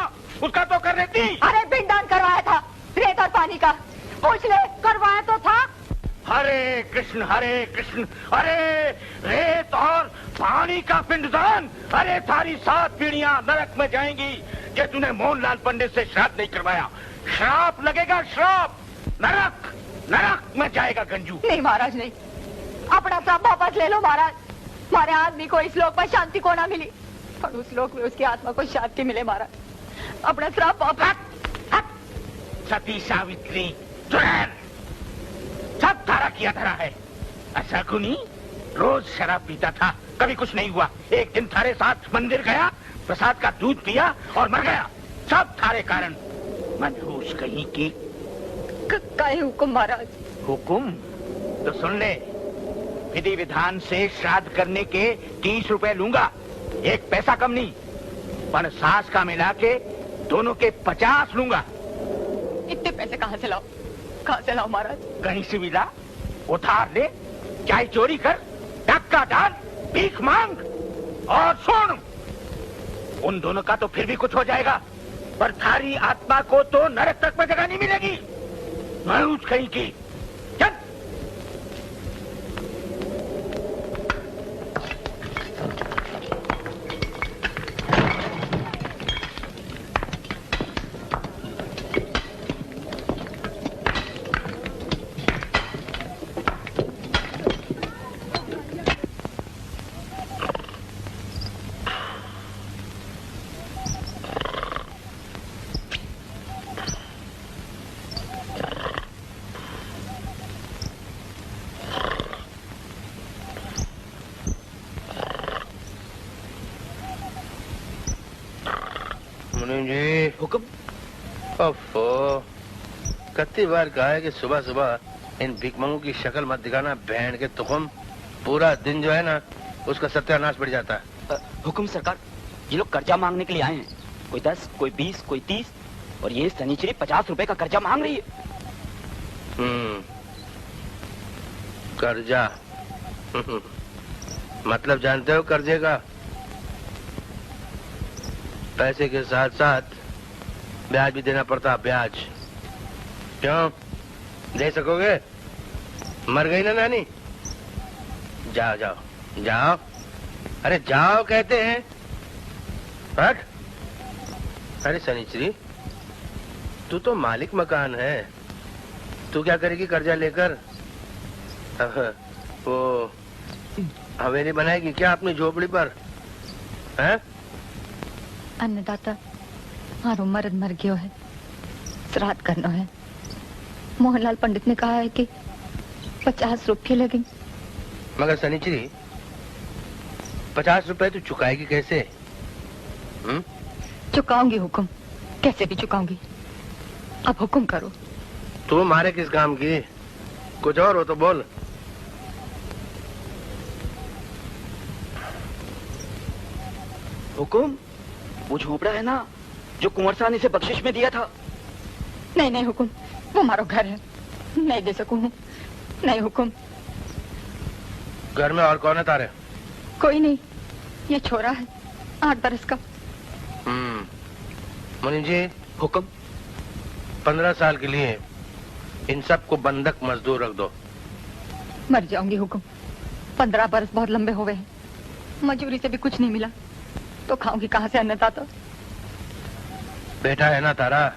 उसका तो कर देती। अरे पिंडदान करवाया था, रेत और पानी का। पूछ ले, करवाया तो था। हरे कृष्ण, अरे रेत और पानी का पिंडदान। अरे थारी 7 पीढ़ियां नरक में जाएंगी कि तूने मोहनलाल पंडित से श्राद्ध नहीं करवाया। श्राप लगेगा, श्राप। नरक, नरक में जाएगा गंजू। नहीं महाराज, नहीं। अपना श्राप वापस ले लो महाराज। हमारे आदमी को इस लोक में शांति को ना मिली और उस लोक में उसकी आत्मा को शांति मिले महाराज। अपना श्राप वापस। सती सावित्री, चुड़ैल, सब धारा किया धरा है। अशकुनी रोज शराब पीता था, कभी कुछ नहीं हुआ। एक दिन थारे साथ मंदिर गया, प्रसाद का दूध पिया और मर गया। सब थारे कारण। मनहूस कहीं की। काहे हुकुम महाराज? हुकुम तो सुन ले। विधि विधान से श्राद्ध करने के 30 रुपए लूंगा, 1 पैसा कम नहीं। पर सास का मिला के दोनों के 50 लूंगा। इतने पैसे कहाँ से लाओ? कहाँ से लाओ महाराज? कहीं से भी ला, उधार ले, चाहे चोरी कर, धक्का डाल, भीख मांग। और सुन, उन दोनों का तो फिर भी कुछ हो जाएगा, पर थारी आत्मा को तो नरक तक में जगह नहीं मिलेगी। मयूज कहीं की। चल। जी हुक्म। ओफो, कितनी बार कहा है कि सुबह सुबह इन भिकमंगों की शक्ल मत दिखाना। बहन के तुखम, पूरा दिन जो है ना उसका सत्यानाश बढ़ जाता है। हुक्म सरकार, ये लोग कर्जा मांगने के लिए आए हैं। कोई 10, कोई 20, कोई 30 और ये सनीचरी 50 रुपए का कर्जा मांग रही है। कर्जा। मतलब जानते हो कर्जे का? पैसे के साथ साथ ब्याज भी देना पड़ता। ब्याज क्यों दे सकोगे? मर गई ना नानी? जाओ जाओ जाओ, अरे जाओ कहते हैं। हट। अरे सनीचरी, तू तो मालिक मकान है, तू क्या करेगी कर्जा लेकर? वो हवेली बनाएगी क्या अपनी झोपड़ी पर? हैं? अन्नदाता मारो मर्द मर गयो है, श्राद्ध करना है। मोहनलाल पंडित ने कहा है कि 50 रुपये लगे। मगर सनीचरी 50 रुपए तू चुकाएगी कैसे? चुकाऊंगी हुक्म, कैसे भी चुकाऊंगी। अब हुक्म करो। तू मारे किस काम की? कुछ और हो तो बोल। हुकुम, वो झोपड़ा है ना जो कुंवर साहब ने इसे बख्शिश में दिया था? नहीं नहीं हुक्म, वो हमारा घर है, नहीं दे सकूं। नहीं हुक्म। घर में और कौन है तारे? कोई नहीं, ये छोरा है 8 बरस का। मुनीम जी। हुक्म। 15 साल के लिए इन सबको बंधक मजदूर रख दो। मर जाऊंगी हुक्म। 15 बरस बहुत लंबे हो गए हैं, मजूरी से भी कुछ नहीं मिला तो खाऊंगी कहाँ से अन्नदाता? बेटा है ना तारा,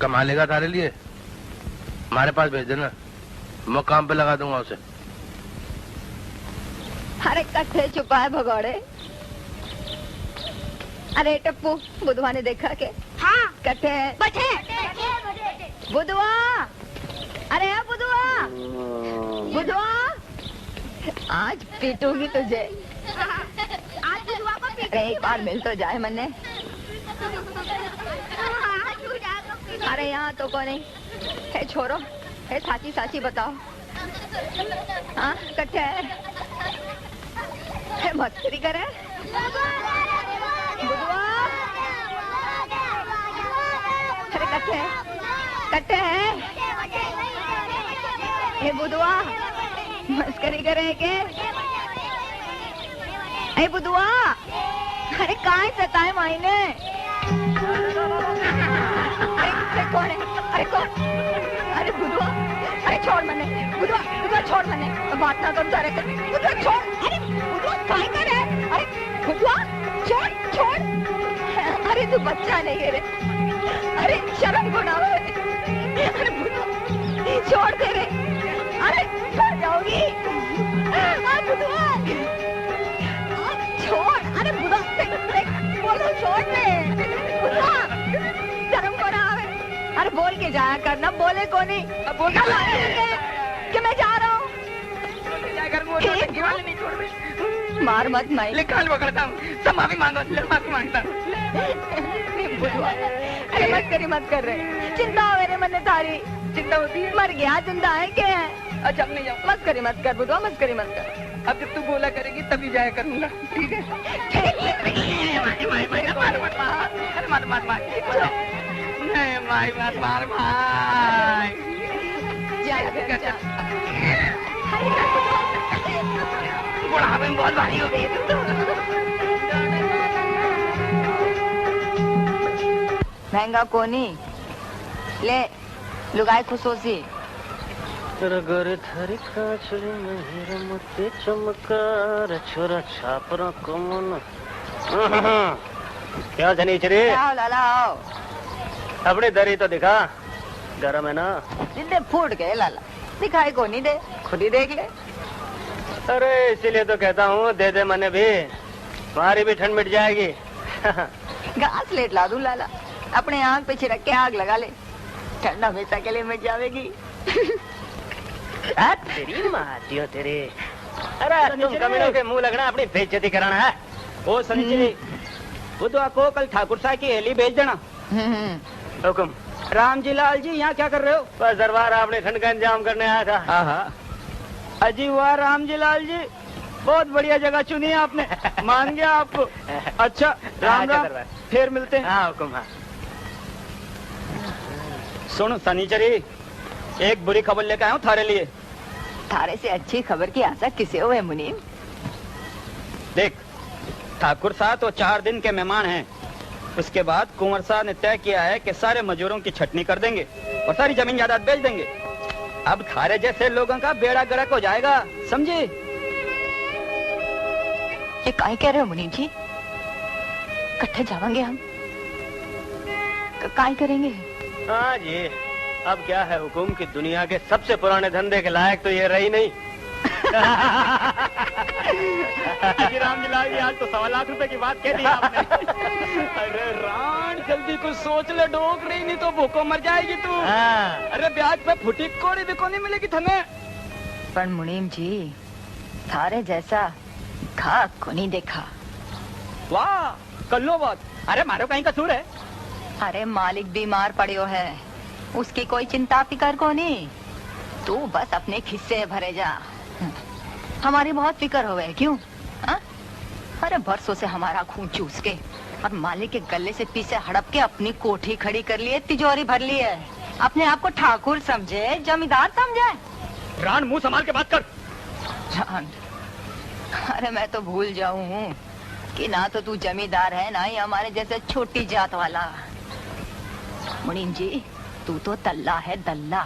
कमा लेगा तारे लिए। हमारे पास भेज देना, मैं काम पे लगा दूंगा उसे। अरे कट्ठे छुपाए भगौड़े। अरे टप्पू, बुधवा ने देखा के? हाँ। कट्ठे बचे। बुधवा, अरे बुधवा, बुधवा, आज पीटूंगी तुझे। आज बुधवा को पीटूंगी। एक बार मिल तो जाए मन्ने। अरे यहाँ तो को नहीं है छोरो, है साची साची बताओ। हाँ कट्ठे है, मस्करी करे बुधवा। अरे कट्ठे कट्ठे है ये बुधवा, मस्करी करे के? अरे बुधवा, अरे कहाँ सताए मायने? अरे कौन है? अरे कौन? अरे बुधवा, अरे छोड़ मने, बुधवा, बुधवा छोड़ मने, बात ना कर सारे कर। बुधवा छोड़, अरे बुधवा काय कर है? अरे बुधवा छोड़ छोड़। अरे तू बच्चा नहीं है रे, अरे शर्म को ना हो। अरे बुधवा छोड़ दे रे, अरे मर जाओगी। बुधवा छोड़, अरे बुधवा बोलो छोड़ दे। बुधवा शर्म को ना आवे। अरे बोल के जाया करना, बोले को नहीं। अब बोल कि मैं जा रहा हूँ। मार मत माई, काल पकड़ता हूँ, सब माफी मांगो, माफी मांगता हूँ। अरे मत करी मत कर रहे, चिंता हो मेरे मन में थारी। चिंता होती है? मर गया, जिंदा है क्या है? अच्छा अब नहीं जाओ। मत करी मत कर बुधवा, मत करी मत कर। अब जब तू बोला करेगी तभी जाया करूंगा, ठीक है? मार मत मार, अरे मत मत मार, नहीं माई मत मार भाई। बुढ़ापे में बहुत भारी हो गई महंगा कोनी ले लुगाई खुशोसी। रगरे थारी काचड़ी में हीरा मोती चमकार, छोरा छापरा कमन। क्या जनीचरी? आओ लाला आओ। अपनी दरी तो दिखा, गरम है ना? जिद्दे फूट गए लाला, दिखाई को नहीं दे, खुद ही देख ले। अरे इसीलिए तो कहता हूँ दे दे मने भी, तुम्हारी भी ठंड मिट जाएगी। घास लेट ला दूं लाला, अपने आंख पे छिड़क के आग लगा ले, ठंड हमेशा के लिए मिट जाएगी। तेरी मातियो तेरी। अरे तुम कमीनों के मुंह लगना अपनी बेइज्जती कराना है। ओ सनीचरी, बुधवा को कल ठाकुर साहब की हेली भेज देना। हुकुम। राम जी लाल जी यहाँ क्या कर रहे हो? बस दरबार आपने ठंड का इंतजाम करने आया था। हाँ अजी वाह राम जी लाल जी, बहुत बढ़िया जगह चुनी है आपने, मान गया आपको। अच्छा राम राम, फिर मिलते हैं। हाँ हुकुम। हाँ सुन सनीचरी, एक बुरी खबर लेकर आया हूँ थारे लिए। थारे से अच्छी खबर की आशा किसे हुए मुनीम? देख, ठाकुर साहब तो 4 दिन के मेहमान हैं। उसके बाद कुंवर साहब ने तय किया है कि सारे मजूरों की छटनी कर देंगे और सारी जमीन जायदाद बेच देंगे। अब थारे जैसे लोगों का बेड़ा गर्क हो जाएगा, समझे? ये काहे कह रहे हो मुनीम जी? इकट्ठे जाएंगे हम, काहे करेंगे? हाँ जी, अब क्या है हुकुम कि दुनिया के सबसे पुराने धंधे के लायक तो ये रही नहीं। जी राम जी लाल जी, आज तो 1.25 लाख रुपए की बात कह दी आपने। अरे रान जल्दी कुछ सोच ले, डोक रही नहीं तो भूखो मर जाएगी तू। अरे ब्याज पे फुटी कोड़ी भी कोनी मिलेगी थने। पर मुनीम जी, थारे जैसा घाक को नहीं देखा। वाह, कर लो बात। अरे मारो कहीं कसूर है। अरे मालिक बीमार पड़ियो है, उसकी कोई चिंता फिकर को नहीं। तू बस अपने खिस्से भरे जा, हमारी बहुत फिक्र होवे। क्यों? हा? अरे बरसों से हमारा खून चूस के और मालिक के गले से पीछे हड़प के अपनी कोठी खड़ी कर लिए, तिजोरी भर ली है। अपने आप को ठाकुर समझे, जमींदार समझे। रान, मुंह संभाल के बात कर। जान, अरे मैं तो भूल जाऊं कि ना तो तू जमींदार है, ना ही हमारे जैसे छोटी जात वाला। मुनीम जी, तू तो दल्ला है, दल्ला,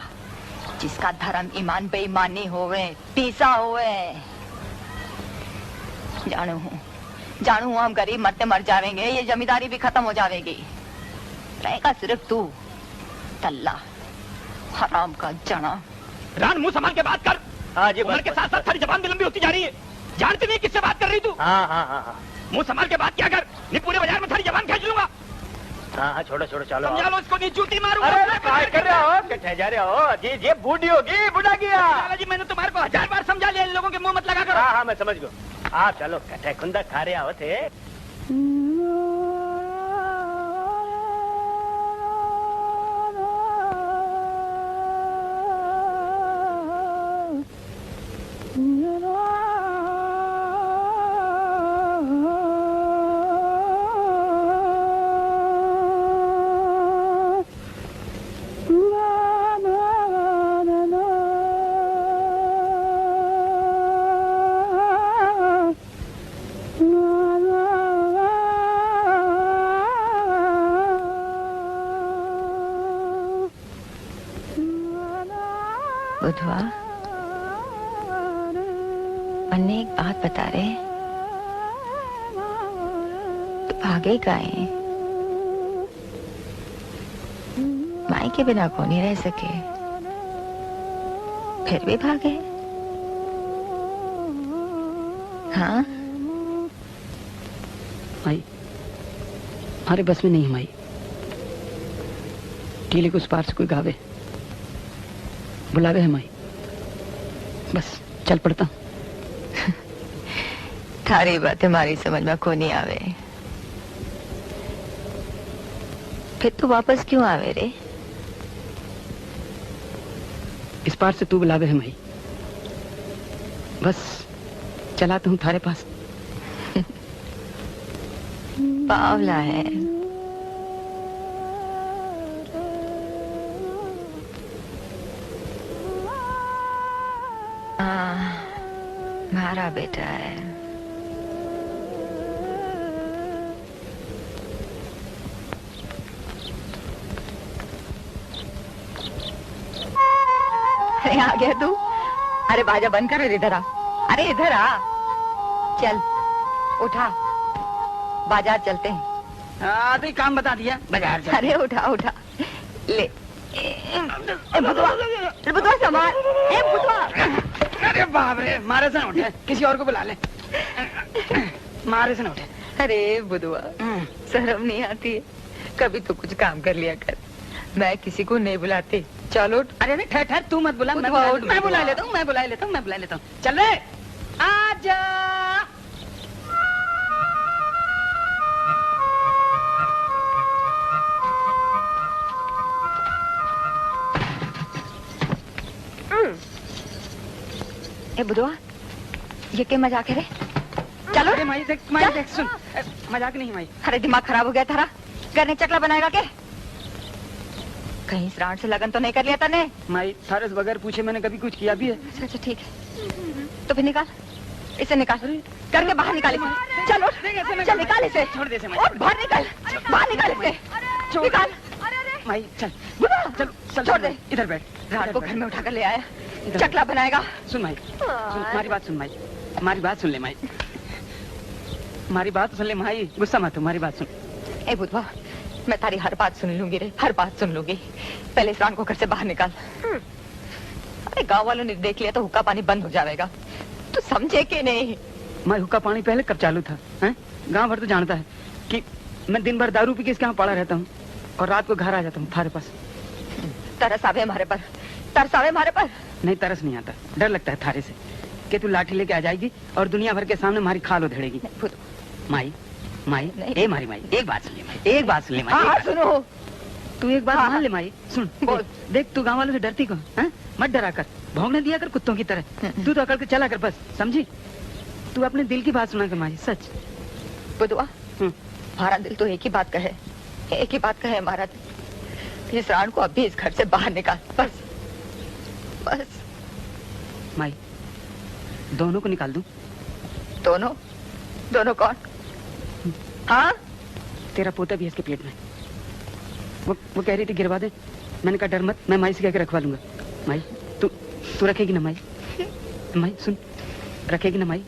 जिसका धर्म ईमान बेईमानी होवे, पीसा होवे। जानू हम गरीब मरते मर जावेंगे, ये जमींदारी भी खत्म हो जावेगी। रहेगा सिर्फ तू, दल्ला, हराम का जना। रान, मुंह संभाल के बात कर। हाँ जी, उम्र के साथ साथ थारी जबान भी लंबी होती जा रही है। जानती नहीं किससे बात कर रही तू? हाँ। मुंह संभाल के बात क्या कर, नहीं पूरे बाजार में थारी जबान खींच लूंगा। हाँ, छोड़ो छोड़ो, चलो। समझा लो इसको, नहीं चूटी मारूं। अरे क्या कर रहे हो, किथे जा रहे हो? जी ये बूढ़ी होगी, बुढ़ा गया। जी, मैंने तुम्हारे को 1000 बार समझा लिया, इन लोगों के मुंह मत लगा करो। हाँ, मैं समझ गया। आप चलो, कथे खुंदा खा रहे हो थे। बुधवा, अन्ने एक बात बता रहे, तो भागे काहे? माई के बिना कौन नहीं रह सके, फिर भी भागे। हाँ माई, हमारे बस में नहीं है माई। टीले को उस पार से कोई गावे, बुलावे है माई, बस चल पड़ता। थारी बात हमारी समझ में को नहीं आवे, फिर तू वापस क्यों आवे रे? इस पार से तू बुलावे है माई, बस चलाता हूँ थारे पास। बावला है। मारा बेटा है। अरे आ गया तू? अरे बाजा बंद कर, इधर आ। अरे इधर आ, चल उठा, बाजार चलते हैं। आधे काम बता दिया, बाजार चलते। अरे उठा उठा, ले। बुधवा, बुधवा संभाल। बुधवा, अरे बाप रे, मारे से न उठे, किसी और को बुला ले। मारे से न उठे। अरे बुधवा, शर्म नहीं आती है? कभी तो कुछ काम कर लिया कर। मैं किसी को नहीं बुलाती। चलो। अरे नहीं, ठहर ठहर, तू मत बुला, मैं बुला लेता हूँ, मैं बुला लेता हूँ। चल रे, आजा। ए बुधवा, ये क्या मजाक है रे? चलो। अरे माई देख, सुन, मजाक नहीं माई। अरे दिमाग खराब हो गया थारा, करने चकला बनाएगा क्या? कहीं श्रावण से लगन तो नहीं कर लिया तने? माई, थारे बगैर पूछे मैंने कभी कुछ किया भी है? अच्छा ठीक है, तो फिर निकाल, इसे निकाल, करके बाहर निकाल इसे। चलो चल, निकाल इसे। छोड़ दे इसे। बाहर निकाल, बाहर निकाल इसे, निकाल। माई चल, चल चल, छोड़ दे। इधर बैठ। रात को घर में उठाकर ले आया, चकला बनाएगा। सुन माई, हमारी बात सुन माई, हमारी बात सुन ले माई, हमारी बात सुन ले माई, गुस्सा मत हो, हमारी बात सुन। ए बुधवा, मैं तारी हर बात सुन लूंगी रे, हर बात सुन लूंगी। पहले इस रान को घर से बाहर निकाल। अरे गांव वालों ने देख लिया तो हुक्का पानी बंद हो जाएगा। तू समझे कि नहीं? मैं हुक्का पानी पहले कब चालू था? गांव भर तो जानता है कि मैं दिन भर दारू पी के इसके यहाँ पड़ा रहता हूँ और रात को घर आ जाता हूँ थारे पास। तरस आवे हमारे पर, तरस आवे हमारे पर। नहीं, तरस नहीं आता, डर लगता है थारे से कि तू लाठी लेके आ जाएगी और दुनिया भर के सामने हमारी खाल उधेड़ेगी। माई माई, ए मारी माई, एक बात सुन ले माई, एक बात सुन ले माई। हाँ, सुनो। तू एक बात मान ले माई, सुन बोल। देख तू गांव वालों से डरती कौन? मत डरा कर, भौंकने दिया कर कुत्तों की तरह। तू तो अकड़ के चला कर बस, समझी? तू अपने दिल की बात सुना कर माई, सच। बुधवा, हमारा दिल तो एक ही बात कहे, एक ही बात कहे हमारा दिल। इस रान को अभी इस घर से बाहर निकाल, बस बस। माई, दोनों को निकाल दूं? दोनों? दोनों कौन? हाँ, तेरा पोता भी है इसके पेट में। वो कह रही थी गिरवा दे। मैंने कहा डर मत, मैं माई से कह के रखवा लूंगा। माई तू रखेगी ना माई? माई सुन, रखेगी ना माई?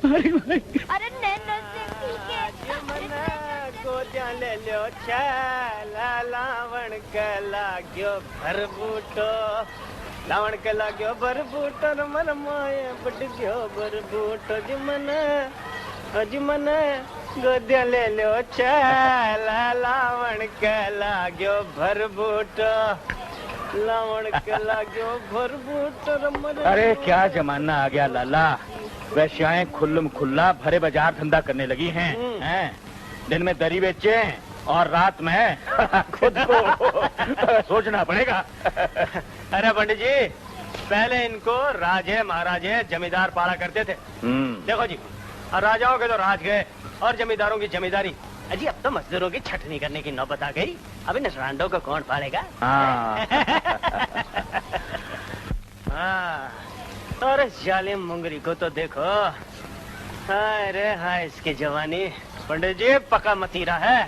मारी माई। अरे नैना से ठीक है। गोदियां ले लो छाला, लावण के लाग्यो भरबूटो, लावण के लाग्यो भरबूटो, मन माए बढ़ गयो भरबूटो। जी मन गोदियां ले लो छाला, लावण के लाग्यो भरबूटो, लावण के लाग्यो भरबूटो। अरे क्या जमाना आ गया लाला, वैश्याएं खुल्लम खुल्ला भरे बाजार धंधा करने लगी हैं। दिन में दरी बेचे और रात में खुद को सोचना पड़ेगा। अरे पंडित जी, पहले इनको राजे महाराजे जमींदार पाला करते थे। देखो जी, राजाओं के तो राज गए और जमींदारों की जमींदारी। अजी अब तो मजदूरों की छटनी करने की नौबत आ गई। अब इन रांडों को कौन पालेगा? अरे जालिम मुंगरी को तो देखो। अरे हाय इसकी जवानी। पंडित जी पका मतीरा है,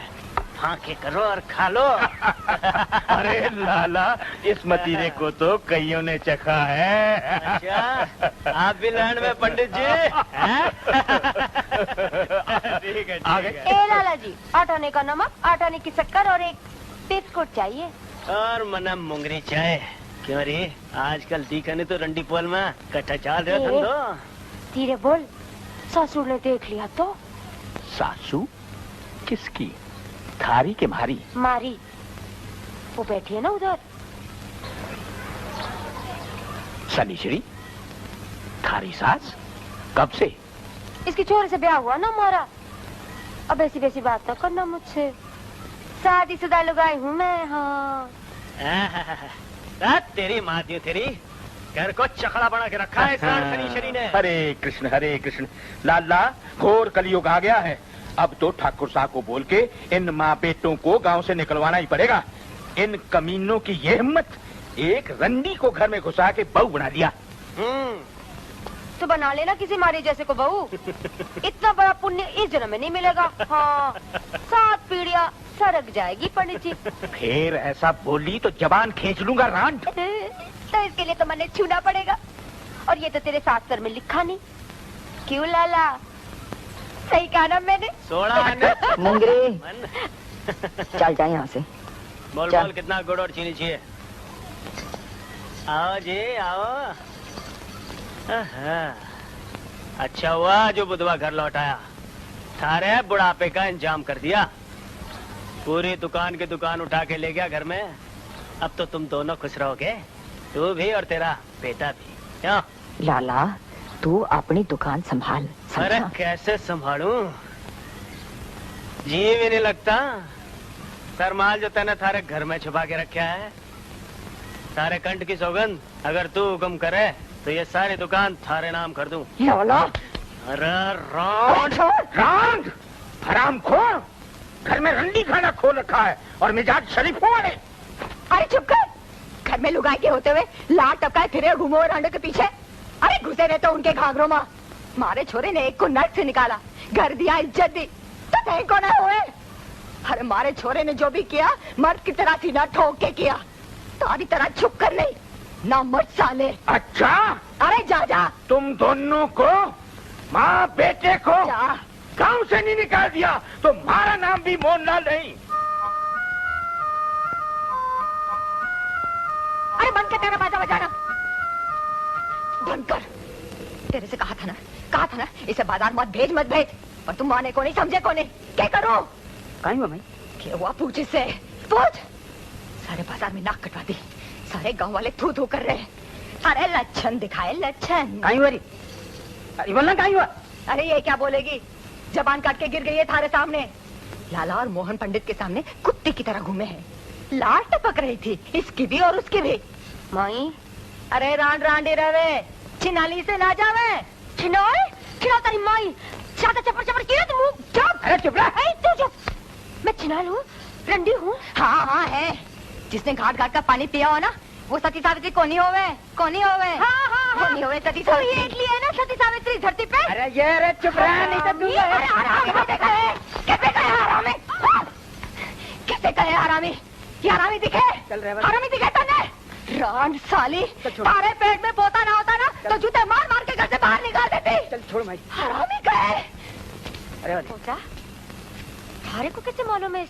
फांके करो और खा लो। अरे लाला, इस मतीरे को तो कईयों ने चखा है। अच्छा, आप भी लैंड में पंडित जी? ठीक है, ठीक है। ए लाला जी, आटाने का नमक, आटाने की शक्कर और एक बिस्कुट चाहिए। और मना मुंगरी चाय। क्यों रे, आजकल तीखा ने तो रंडी पोल में कट्ठा चाल रहा था तो। धीरे बोल, ससुर ने देख लिया तो। सासू किसकी? थारी के मारी? मारी, वो बैठी है ना उधर। शनिश्री, थारी सास कब से? इसकी छोरे से ब्याह हुआ ना हमारा। अब ऐसी वैसी बात ना करना मुझसे, शादीशुदा लुगाई हूँ मैं। हाँ तेरी माँ दी तेरी घर को चखड़ा बना के रखा है शनिश्री ने। हरे कृष्ण लाला, घोर कलयुग आ गया है। अब तो ठाकुर साहब को बोल के इन माँ बेटों को गांव से निकलवाना ही पड़ेगा। इन कमीनों की ये हिम्मत, एक रंडी को घर में घुसा के बहू बना दिया। तो बना लेना किसी मारी जैसे को बहू। इतना बड़ा पुण्य इस जन्म में नहीं मिलेगा। हाँ, 7 पीढ़ियाँ सरक जाएगी पंडित जी। फिर ऐसा बोली तो जबान खींच लूंगा रांड। तो इसके लिए तो मैंने छूना पड़ेगा, और ये तो तेरे शास्त्र में लिखा नहीं। क्यों लाला, सही कहा ना मैंने? मुंगरी, चल जाए यहाँ से। बोल कितना गुड़ और चीनी चाहिए? आओ जी आओ। अच्छा हुआ जो बुधवा घर लौट आया, थारे बुढ़ापे का इंतजाम कर दिया। पूरी दुकान की दुकान उठा के ले गया घर में। अब तो तुम दोनों खुश रहोगे, तू भी और तेरा बेटा भी। क्यों लाला, तू अपनी दुकान संभाल। अरे कैसे संभालूं, जी भी नहीं लगता। सरमाल जो तैने थारे घर में छुपा के रखा है, थारे कंठ की सौगंध, अगर तू हुक्म करे तो ये सारी दुकान थारे नाम कर दूं। लाला, अरे रांड हरामखोर, घर में रंडी खाना खोल रखा है और मिजाज शरीफों वाले। अरे चुप कर, घर में लुगाई के होते हुए लाट टपकाए फिरे घूमो रांडो के पीछे। अरे घुसे रहते उनके घाघरों में। मारे छोरे ने एक को नर्क से निकाला, घर दिया, इज्जत दी, तो नहीं को ना हुए। अरे मारे छोरे ने जो भी किया मर्द की तरह सीना ठोक के किया, तारी तरह छुप कर नहीं, ना मर्द साले। अच्छा, अरे जा जा, तुम दोनों को, माँ बेटे को जा। गांव से नहीं निकाल दिया तो हमारा नाम भी मोहनलाल नहीं। अरे बंद कर तेरा बाजा बजाना, बंद कर। तेरे से कहा था ना इसे बाजार मत भेज पर तुम माने को नहीं समझे को नहीं। क्या करो? कहीं हुआ मैं? क्या हुआ पूछ इससे, पूछ। सारे बाजार में नाक कटवा दी, सारे गांव वाले थू थू कर रहे। अरे लक्षण दिखाए, लक्षण। कहीं हुआ री? अरे बोलना कहीं हुआ? अरे ये क्या बोलेगी, जबान काट के गिर गई है थारे सामने। लाला और मोहन पंडित के सामने कुत्ते की तरह घूमे हैं। लाल टपक रही थी, इसकी भी और उसकी भी। माई, अरे रांडी रवे, छिनाली से ना जावे। छिनाल तेरी माई, ज्यादा चपर किया तुम। चुप। अरे चुप रह। तू चुप। मैं छिनाल हूँ, रंडी हूँ। हाँ है। जिसने घाट घाट का पानी पिया हो ना, वो सती सावित्री कोनी होवे। कोनी होवे सती सावित्री। एक लिए ना सती सावित्री धरती पे। अरे ये रे चुप रह, नहीं तो दूंगा। कैसे कहे हरामी? कैसे कहे हरामी? ये हरामी दिखे? हरामी दिखे तने? रांड साली, तारे पेट में पोता ना होता ना तो जूते मार मार के घर से बाहर निकाल देते। चल छोड़ भाई। हरामी कहे। अरे पोता? थारे को कैसे मालूम है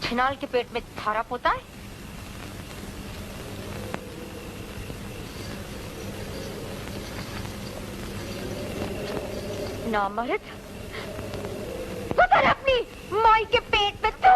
छिनाल के पेट में थारा पोता है? ना मर्द, पता है अपनी माई के पेट में तू।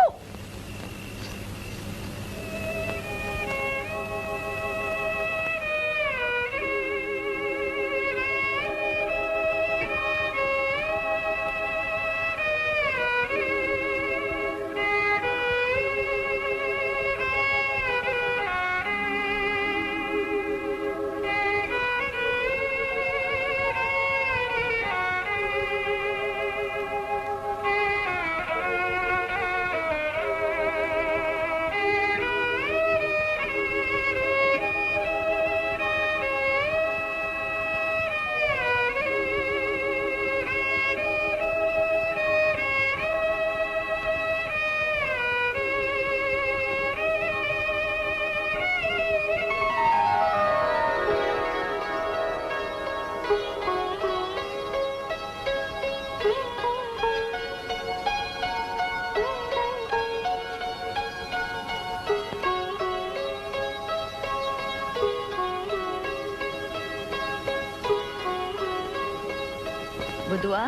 बुधवा,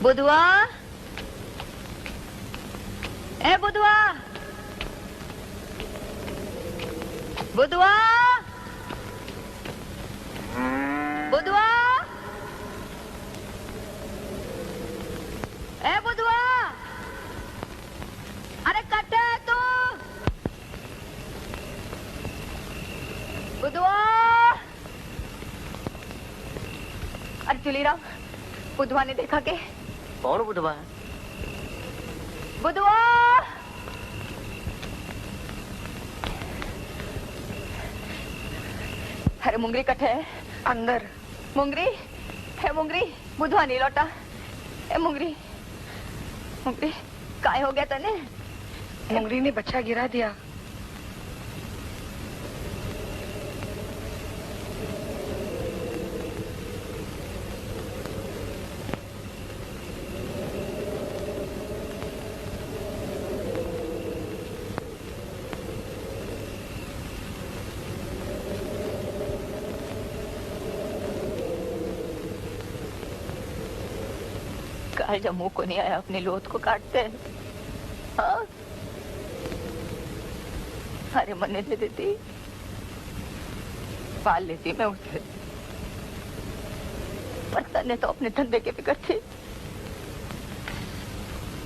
बुधवा, ए बुधवा, बुधवा, बुधवा, ए बुधवा, अरे कटे तू। बुधवा, अरे चुलीराम, बुधवा ने देखा के? कौन बुधवा? बुधवा, अरे मुंगरी कटे है अंदर। मुंगरी है, मुंगरी बुधवा नहीं लौटा। ए मुंगरी, मुंगरी काय हो गया तने? मुंगरी ने बच्चा गिरा दिया। जब मुंह को नहीं आया अपने लोथ को काटते। हाँ? अरे मन्ने दे देती, पाल लेती मैं उसे। पर तन्ने तो अपने धंधे के फिक्र थी।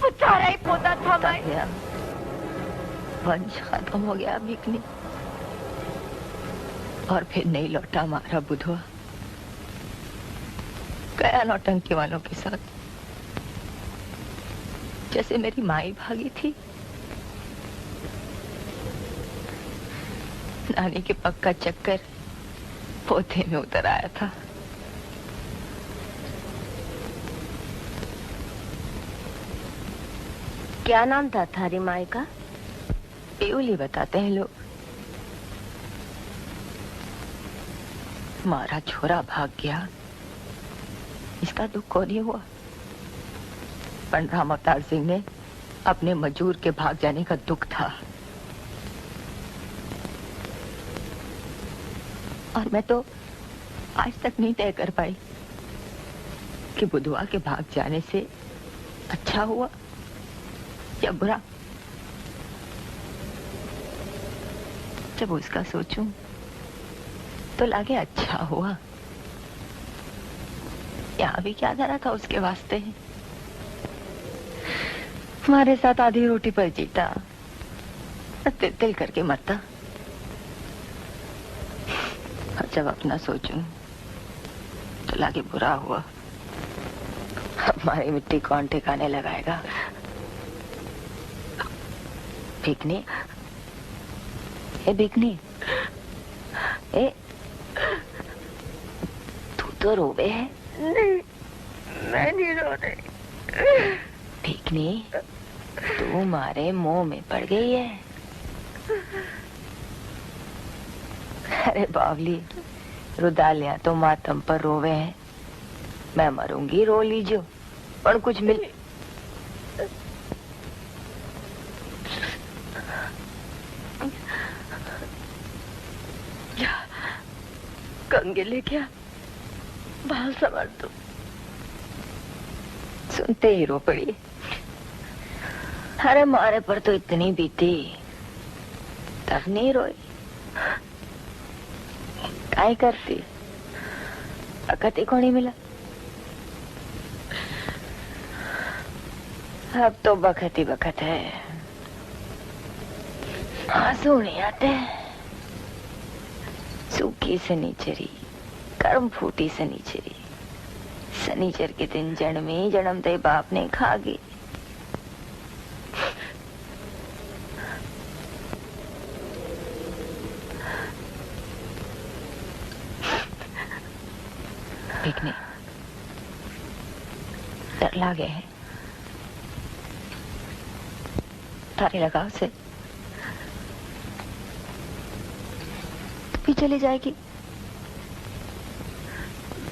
बेचारा ही पोता था मैं। वंश खत्म हो गया भिकनी, और फिर नहीं लौटा हमारा बुधवा। गया नौटंकी वालों के साथ, जैसे मेरी माई भागी थी। नानी के पक्का चक्कर पोते में उतर आया था। क्या नाम था थारी माई का? पेउली बताते हैं लोग। मारा छोरा भाग गया, इसका दुख को नहीं हुआ। पंडित राम अवतार सिंह ने अपने मजूर के भाग जाने का दुख था। और मैं तो आज तक नहीं तय कर पाई कि बुधवा के भाग जाने से अच्छा हुआ या बुरा। जब उसका सोचूं तो लगे अच्छा हुआ। यहाँ भी क्या धरा था उसके वास्ते। हमारे साथ आधी रोटी पर जीता, तिल तिल करके मरता। और जब अपना सोचूं तो लगे बुरा हुआ। हमारी मिट्टी कौन ठिकाने लगाएगा। भिकनी, ए भिकनी, ए तू तो रोवे है। नहीं, मैं नहीं रो रही। भिकनी, तू मारे मुंह में पड़ गई है। अरे बावली, रुदालियां तो मातम पर रोवे हैं। मैं मरूंगी, रो लीजियो, पर कुछ मिल। कंगे ले क्या बाल संभाल दो। सुनते ही रो पड़ी। अरे मारे पर तो इतनी बीती, तब नहीं रोई। काय करती, अकत ही कोनी मिला। अब तो बखत ही बखत है, आंसू नहीं आते। सूखी सनीचरी, कर्म फूटी सनीचरी। सनीचर के दिन जन्मी जन्मते बाप ने खागी। देखने डर लागे है तारे लगाव से। भी चली जाएगी,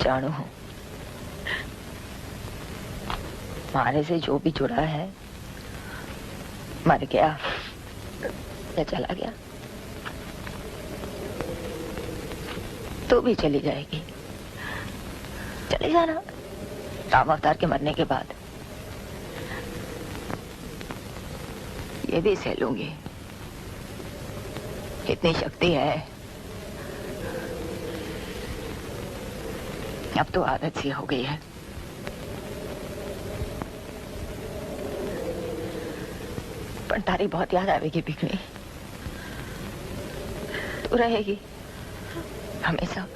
जानू हूं। मारे से जो भी जुड़ा है मर गया या चला गया, तो भी चली जाएगी। चले जाना राम अवतार के मरने के बाद। ये भी सह लूंगी, इतनी शक्ति है। अब तो आदत सी हो गई है। पर तारी बहुत याद आवेगी भिकनी। तू रहेगी हमेशा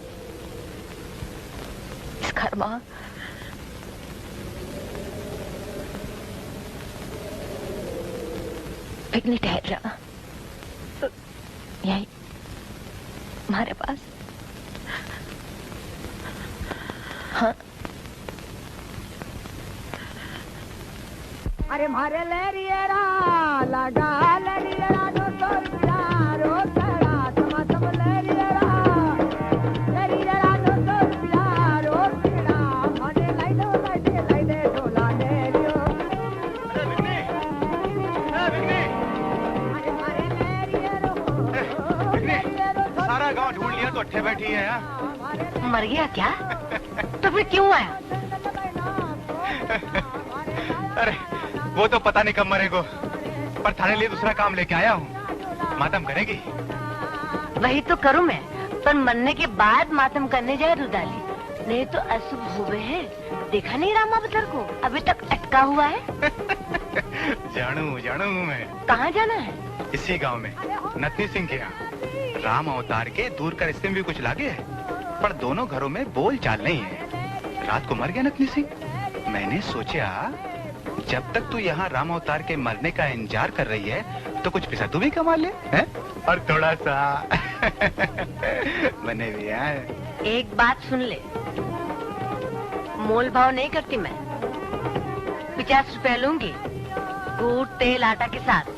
इस घर में। भिकनी ठहर जा यही हमारे पास। हाँ। अरे मारे लेरियरा लगा लेरियरा दो तो प्यारो तेरा तमा तम लेरियरा दो तो प्यारो तेरा माने लाई दे ढोला लेरियो। अरे भिकनी, अरे मारे लेरियरो भिकनी, सारा गांव ढूंढ लिया तो अट्ठे बैठी है यार। मर गया क्या? तो फिर क्यों आया? अरे वो तो पता नहीं कब मरेगो, पर थाने लिए दूसरा काम लेके आया हूँ। मातम करेगी? वही तो करूँ मैं, पर मरने के बाद मातम करने जाए रुदाली। नहीं तो अशुभ हुए है। देखा नहीं रामा अवतार को अभी तक अटका हुआ है। जानू मैं। कहाँ जाना है? इसी गांव में नथनी सिंह के यहाँ। राम अवतार के दूर का रिश्ते में भी कुछ लागे है, पर दोनों घरों में बोल चाल नहीं है। रात को मर गया नथनी सिंह। मैंने सोचा जब तक तू यहाँ राम अवतार के मरने का इंतजार कर रही है तो कुछ पैसा तू भी कमा ले है? और थोड़ा सा बने भी है। एक बात सुन ले, मोल भाव नहीं करती मैं। 50 रुपया लूंगी गुड़ तेल आटा के साथ।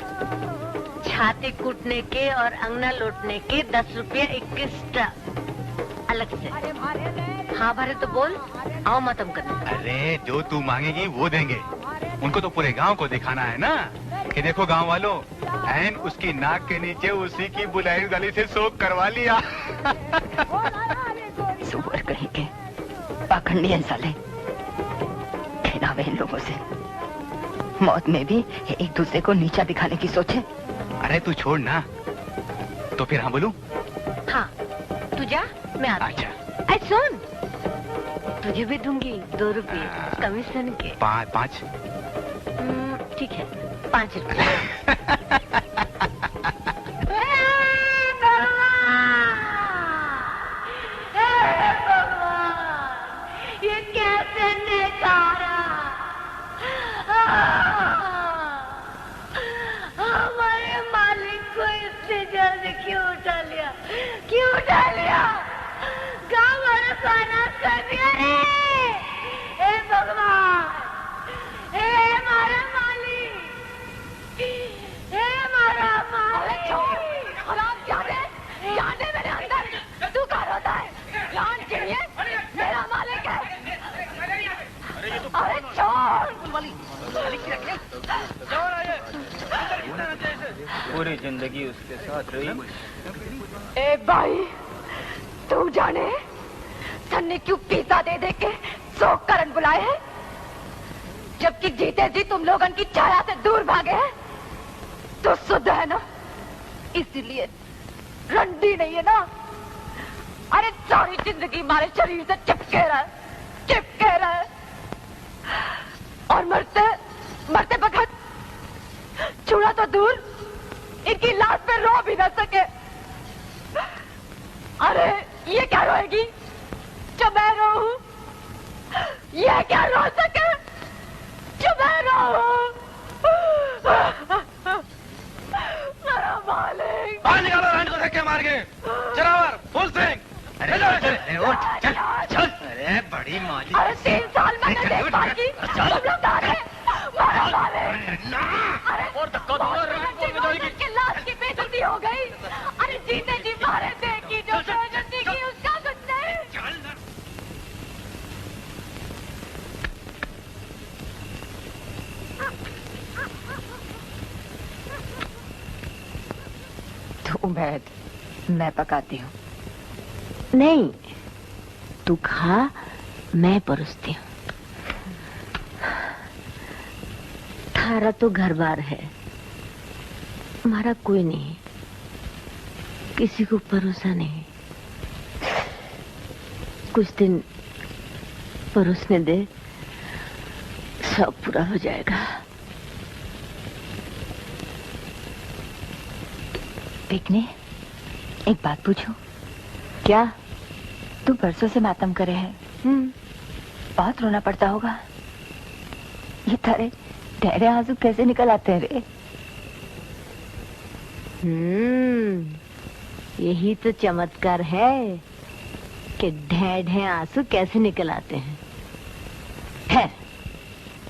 छाती कूटने के और अंगना लौटने के 10 रुपया एक्स्ट्रा। अलग से। हाँ भरे तो बोल, आओ मातम करने। अरे जो तू मांगेगी वो देंगे। उनको तो पूरे गांव को दिखाना है ना कि देखो गांव वालों, ऐन उसकी नाक के नीचे उसी की बुलाई गली से शोक करवा लिया। सुअर कहीं के पाखंडी हैं साले, घिनावे इन लोगों से। मौत में भी एक दूसरे को नीचा दिखाने की सोचे। अरे तू छोड़ ना, तो फिर हाँ बोलूं? हाँ तू जा, मैं आती। अच्छा। अरे सुन, तुझे भी दूंगी 2 रुपए कमीशन के। 5? ठीक है, 5 रुपए। ये कैसे नकारा हमारे मालिक को इतने जल्द क्यों उठा लिया, क्यों उठा लिया? गाँव वाला खाना कर दिया रे। हे भगवान, हे हमारा मालिक, हे हमारा मालिक। हराम जाने, जाने मेरे अंदर तू कहाँ रोता है? जान चाहिए, मेरा मालिक है। अरे छोड़। पूरी जिंदगी उसके साथ रही। ए भाई, तू जाने सन्नी क्यों पिज्जा दे दे के शोक करन बुलाए हैं, जबकि जीते जी तुम लोगन की छाया से दूर भागे हैं। तो शुद्ध है ना, इसीलिए रंडी नहीं है ना। अरे सारी जिंदगी हमारे शरीर से चिपके रहे और मरते मरते वक्त छुड़ा तो दूर, इनकी लाश पे रो भी न सके। अरे ये क्या रोएगी जो मैं रोऊं? ये क्या रो सके जो मैं रोऊं? मेरा मालिक। बाहर निकालो रानी को धक्के मार के। जरावर, फुल स्विंग। अरे चल। अरे बड़ी माली। अरे 3 साल मैंने देखभाल की, तुम लोग डाले मेरा मालिक। और धक्का दूंगा, रानी को जाएगी। के लाश की बेइज्जती हो गई। अरे जीते जी मारे देखी, जो बेइज्जती की उसका कुछ नहीं। तू बैठ, मैं पकाती हूँ। नहीं, तू खा, मैं परोसती हूँ। थारा तो घर बार है, हमारा कोई नहीं, किसी को भरोसा नहीं। कुछ दिन परोसने दे, सब पूरा हो जाएगा। देखने, एक बात पूछूं? क्या? तू परसों से मातम करे है, बहुत रोना पड़ता होगा। ये तारे ठहरे आंसू कैसे निकल आते हैं रे? यही तो चमत्कार है कि ढे आंसू कैसे निकल आते हैं। है,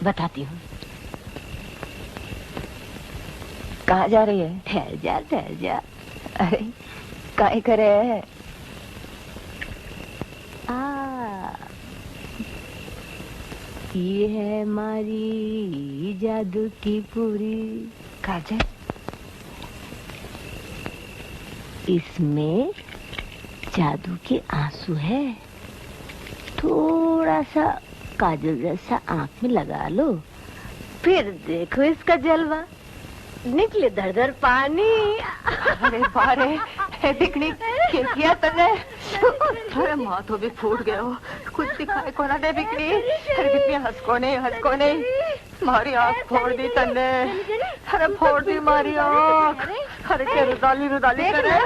बताती हूँ। कहाँ जा रही है? ठहर जा। अरे काहे करे है? ये है हमारी जादू की पूरी काजल। इसमें जादू के आंसू है, थोड़ा सा काजल जैसा आंख में लगा लो, फिर देखो इसका जलवा, निकले दर दर पानी। अरे बारे दिखनी क्या किया तने? अरे माथो भी फूट गए हो, कुछ दिखाए को ना दे बिकनी। अरे बिकनी हंसको नहीं, मारी आँख फोड़ दी तने। अरे फोड़ दी मारी आँख। अरे क्या रुदाली करे।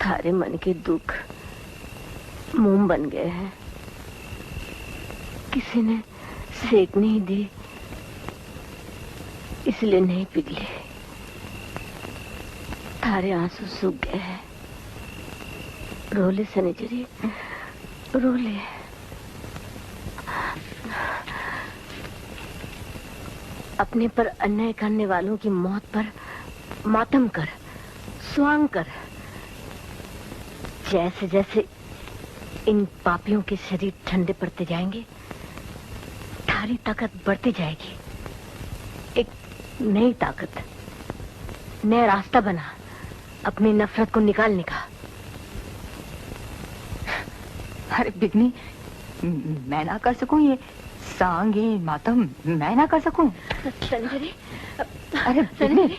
थारे मन के दुख मोम बन गए हैं, किसी ने सेक नहीं दी, इसलिए नहीं पिघले। थारे आंसू सूख गए हैं, रोले सनेजरी रोले। अपने पर अन्याय करने वालों की मौत पर मातम कर, स्वांग कर। जैसे जैसे इन पापियों के शरीर ठंडे पड़ते जाएंगे, थारी ताकत बढ़ती जाएगी। एक नई ताकत, नया रास्ता बना अपनी नफरत को निकालने का। अरे बिगनी, मैं ना कर सकूं ये सांग, ये मातम मैं ना कर सकूं। सनजरी, अरे सनजरी,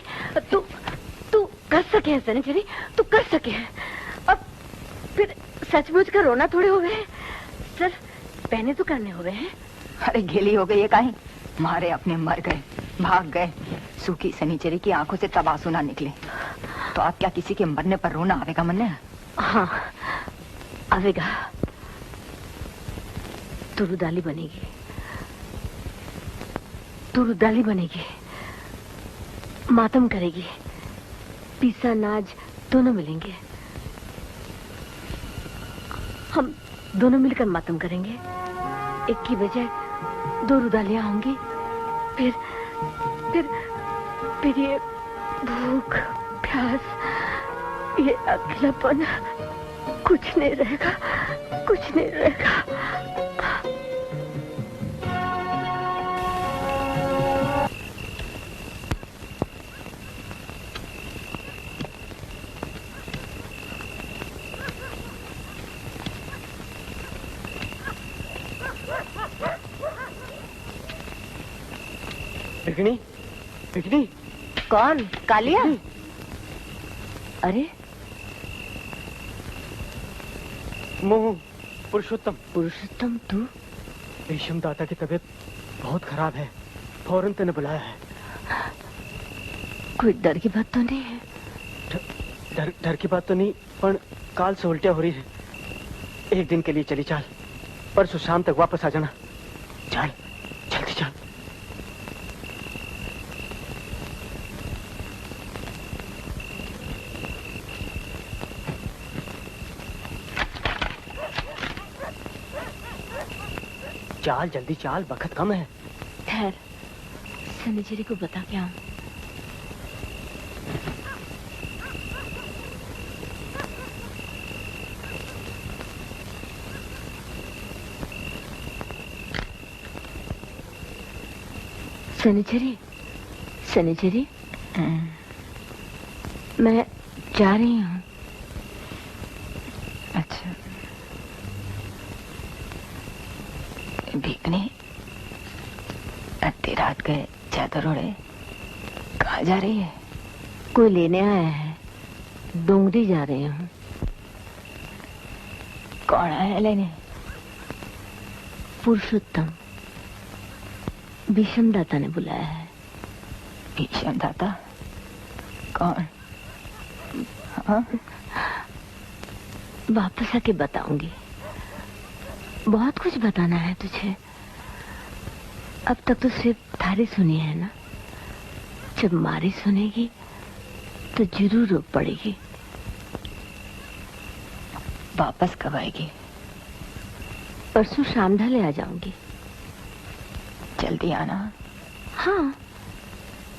तू कर सके है सनजरी, तू कर सके है। अब फिर सचमुच का रोना थोड़े हो गए, सर पहने तो करने हो गए हैं। अरे गेली हो गई है काहे, मारे अपने मर गए, भाग गए। सूखी सनीचरी की आंखों से तब आंसू ना निकले तो आप क्या किसी के मरने पर रोना आवेगा मन में? हाँ आवेगा। तू रुदाली बनेगी, तू रुदाली बनेगी, मातम करेगी, पीसा नाज दोनों मिलेंगे। हम दोनों मिलकर मातम करेंगे। एक की बजाय दो रुदालियां होंगी। फिर ये भूख प्यास, ये अकेलापन कुछ नहीं रहेगा, कुछ नहीं रहेगा। बिगनी, बिगनी। कौन? कालिया? अरे मोह पुरुषोत्तम। पुरुषोत्तम तू? भीष्म दाता की तबीयत बहुत खराब है, फौरन तेने बुलाया है। कोई डर की बात तो नहीं है? डर की बात तो नहीं, पर काल से उल्टियां हो रही है। एक दिन के लिए चली चाल, परसों शाम तक वापस आ जाना। चल जल्दी चल। चाल जल्दी चाल, वक्त कम है। खैर सनीचरी को बता के आऊं। सनीचरी, सनीचरी, मैं जा रही हूँ। अच्छा भीखनी, अद्धी रात गए चादर ओढ़े, कहाँ जा रही है? कोई लेने आया है, डोंगरी जा रही हूँ। कौन आया लेने? पुरुषोत्तम, भीष्म दाता ने बुलाया है। भीष्म दाता? कौन? हाँ? वापस आके बताऊंगी। बहुत कुछ बताना है तुझे। अब तक तो सिर्फ थारी सुनी है ना, जब मारी सुनेगी तो जरूर रो पड़ेगी। वापस कब आएगी? परसों शाम ढले आ जाऊंगी। जल्दी आना। हाँ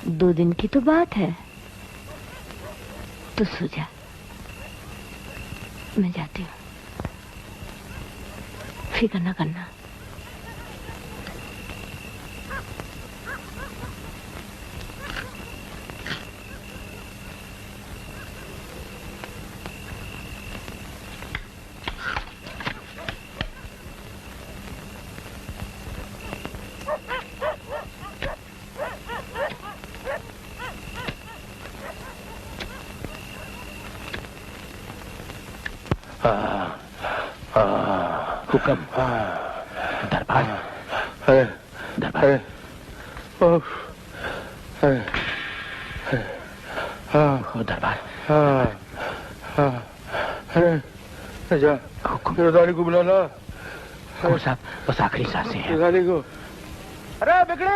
2 दिन की तो बात है। तो सो जा, मैं जाती हूँ। फिक्र न करना। हुक्म। दरबार, दरबार। दरबार। जा रुदाली को बुला ला। साहब बस आखिरी सांसें हैं। रुदाली को। अरे बिगड़ी,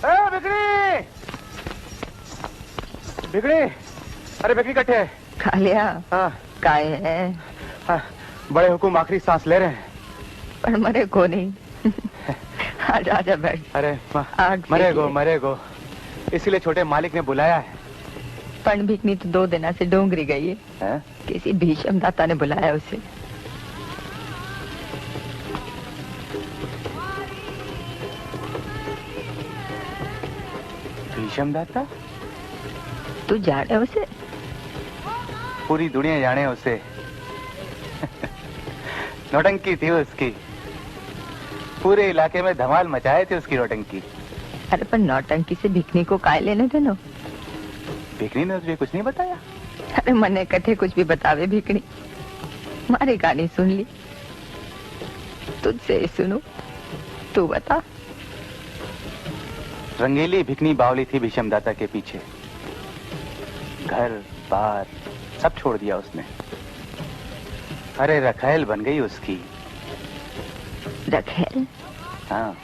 अरे बिगड़ी, बिगड़ी, अरे बिगड़ी कट्टे है। कालिया। हाँ काय है? हाँ, बड़े हुकुम आखिरी सांस ले रहे हैं। पर मरे को नहीं। आजा बैठ। अरे आग मरेगो इसीलिए छोटे मालिक ने बुलाया है। पण भिकनी तो 2 दिन से डोंगरी गई है? किसी भीषम दाता ने बुलाया उसे। भीषम दाता? तू जाने उसे? पूरी दुनिया जाने उसे। नौटंकी थी उसकी, पूरे इलाके में धमाल मचाए थे उसकी नौटंकी। अरे पर नौटंकी से भिकनी को काय लेने देनो? भिकनी ने तुझे कुछ नहीं बताया? अरे मने कथे कुछ भी बतावे भिकनी, मारी कहानी सुन ली, तुझसे सुनू, तू बता। रंगीली भिकनी बावली थी भीषम दाता के पीछे, घर बार सब छोड़ दिया उसने। अरे रखैल बन गई उसकी। रखैल? हाँ।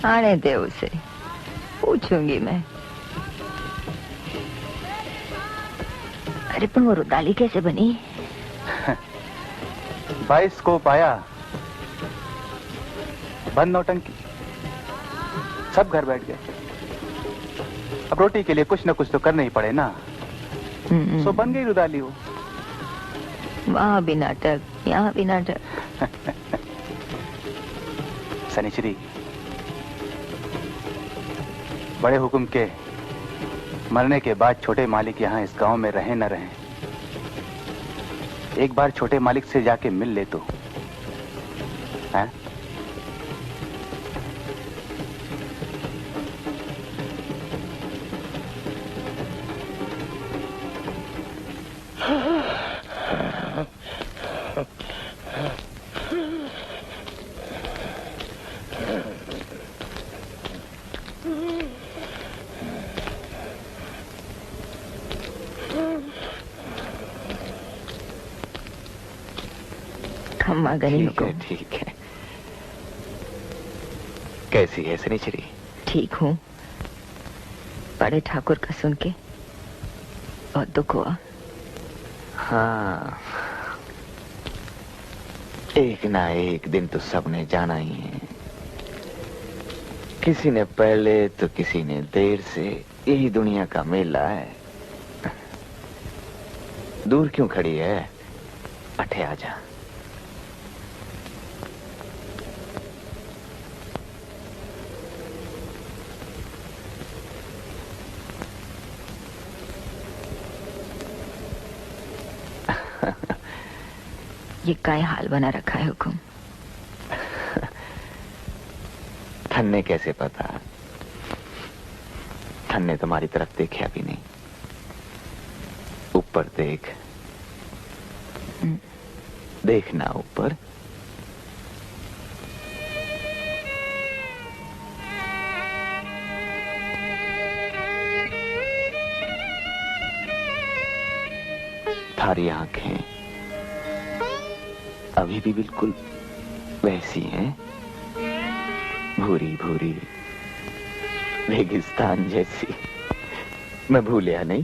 आने दे उसे, पूछूंगी मैं। अरे पर वो रुदाली कैसे बनी? 22 को पाया, बंद नौटंकी, सब घर बैठ गए। अब रोटी के लिए कुछ न कुछ तो करना ही पड़े ना। सो बन गई रुदाली वो। वहाँ भी नाटक, यहाँ भी नाटक। शनिश्री, बड़े हुक्म के मरने के बाद छोटे मालिक यहाँ इस गांव में रहे न रहे, एक बार छोटे मालिक से जाके मिल ले तो। हैं? ठीक है। कैसी है शनिश्री? ठीक हूँ। बड़े ठाकुर का सुन के बहुत दुख हुआ। हाँ, एक ना एक दिन तो सबने जाना ही है, किसी ने पहले तो किसी ने देर से। यही दुनिया का मेला है। दूर क्यों खड़ी है? अठे आजा। ये काय हाल बना रखा है हुकुम? थन्ने कैसे पता? थन्ने तुम्हारी तरफ देखा भी नहीं। ऊपर देख, देखना ऊपर। थारी आंखें अभी भी बिल्कुल वैसी हैं, भूरी भूरी रेगिस्तान जैसी। मैं भूलिया नहीं।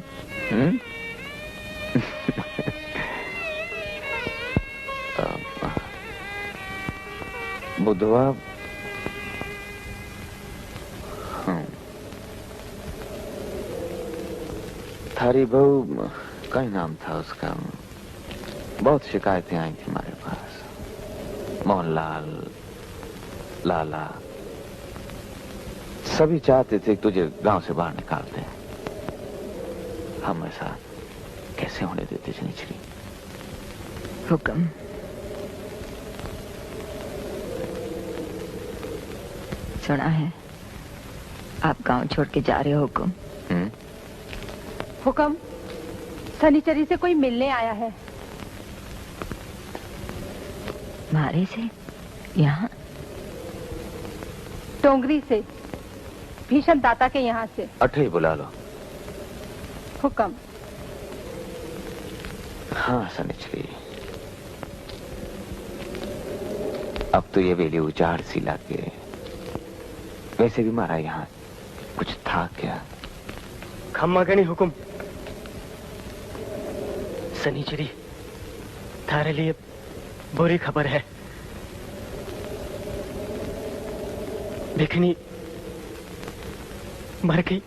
बुधवा थारी बहू का नाम था उसका? बहुत शिकायतें आई थी हमारे पास। मोहनलाल, लाला, सभी चाहते थे कि तुझे गांव से बाहर निकाल दें। हम ऐसा कैसे होने देते शनिश्री? हुक्म। सुना है आप गांव छोड़ के जा रहे हो हुक्म? हुक्म, शनिचरी से कोई मिलने आया है। मारे से? यहाँ? टोंगरी से, भीषम दाता के यहाँ से। अठे ही बुला लो। हुक्म। हाँ शनिश्री, अब तो ये वेली उजाड़ सी लागे। वैसे भी मारा यहाँ कुछ था क्या? खम्मा गणी हुकुम। शनिश्री, थारे लिए बुरी खबर है। बिकनी मर गई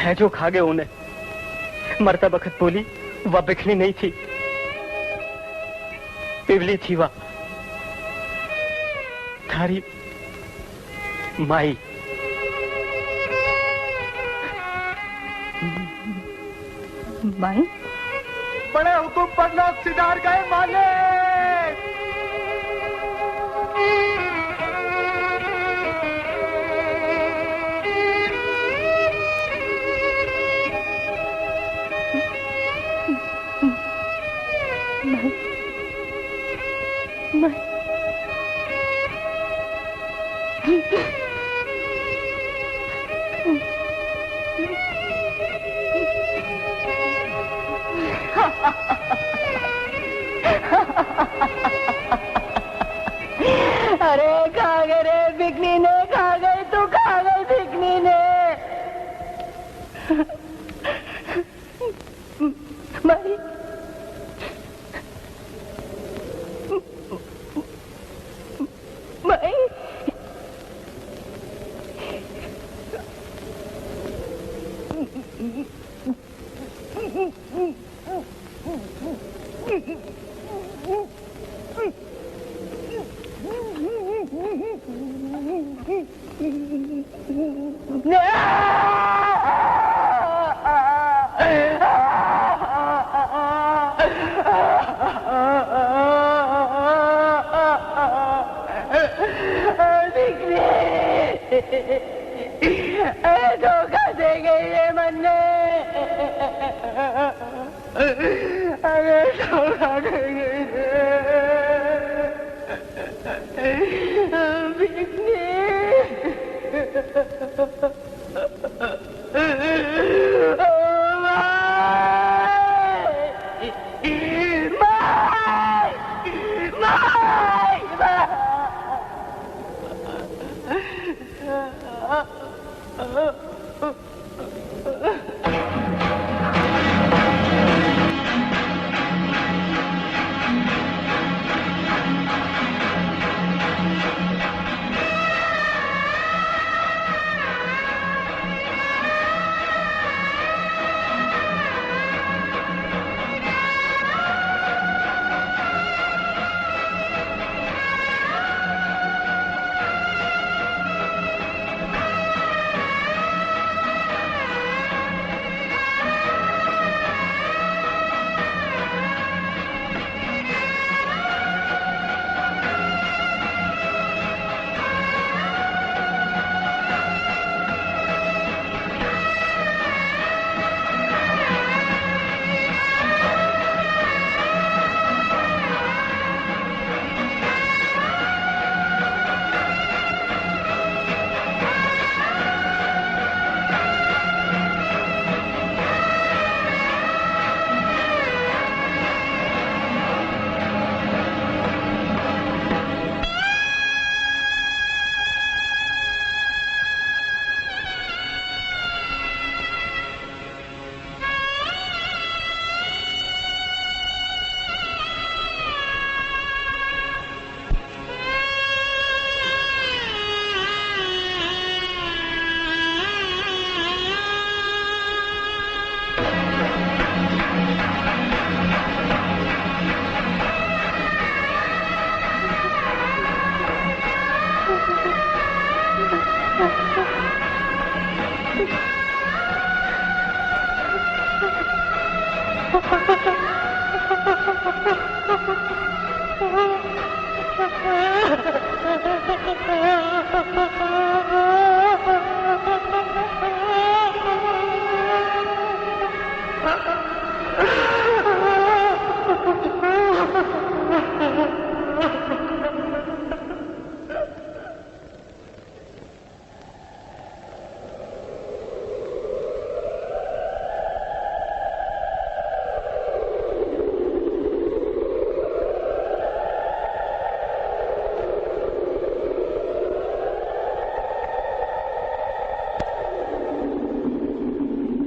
है, जो खा गए उन्हें। मरता बखत बोली वह बिकनी नहीं थी, पिवली थी वह, थारी माई। माई बड़े हुकुम पर लोग सिधार गए मालिक। अरे खा गए रे बिकनी ने, खा गई तू, खा गई बिकनी ने। माई माई धोखा दे गई है मन्ने, अरे धोखा दे गई बिकनी। Thank you.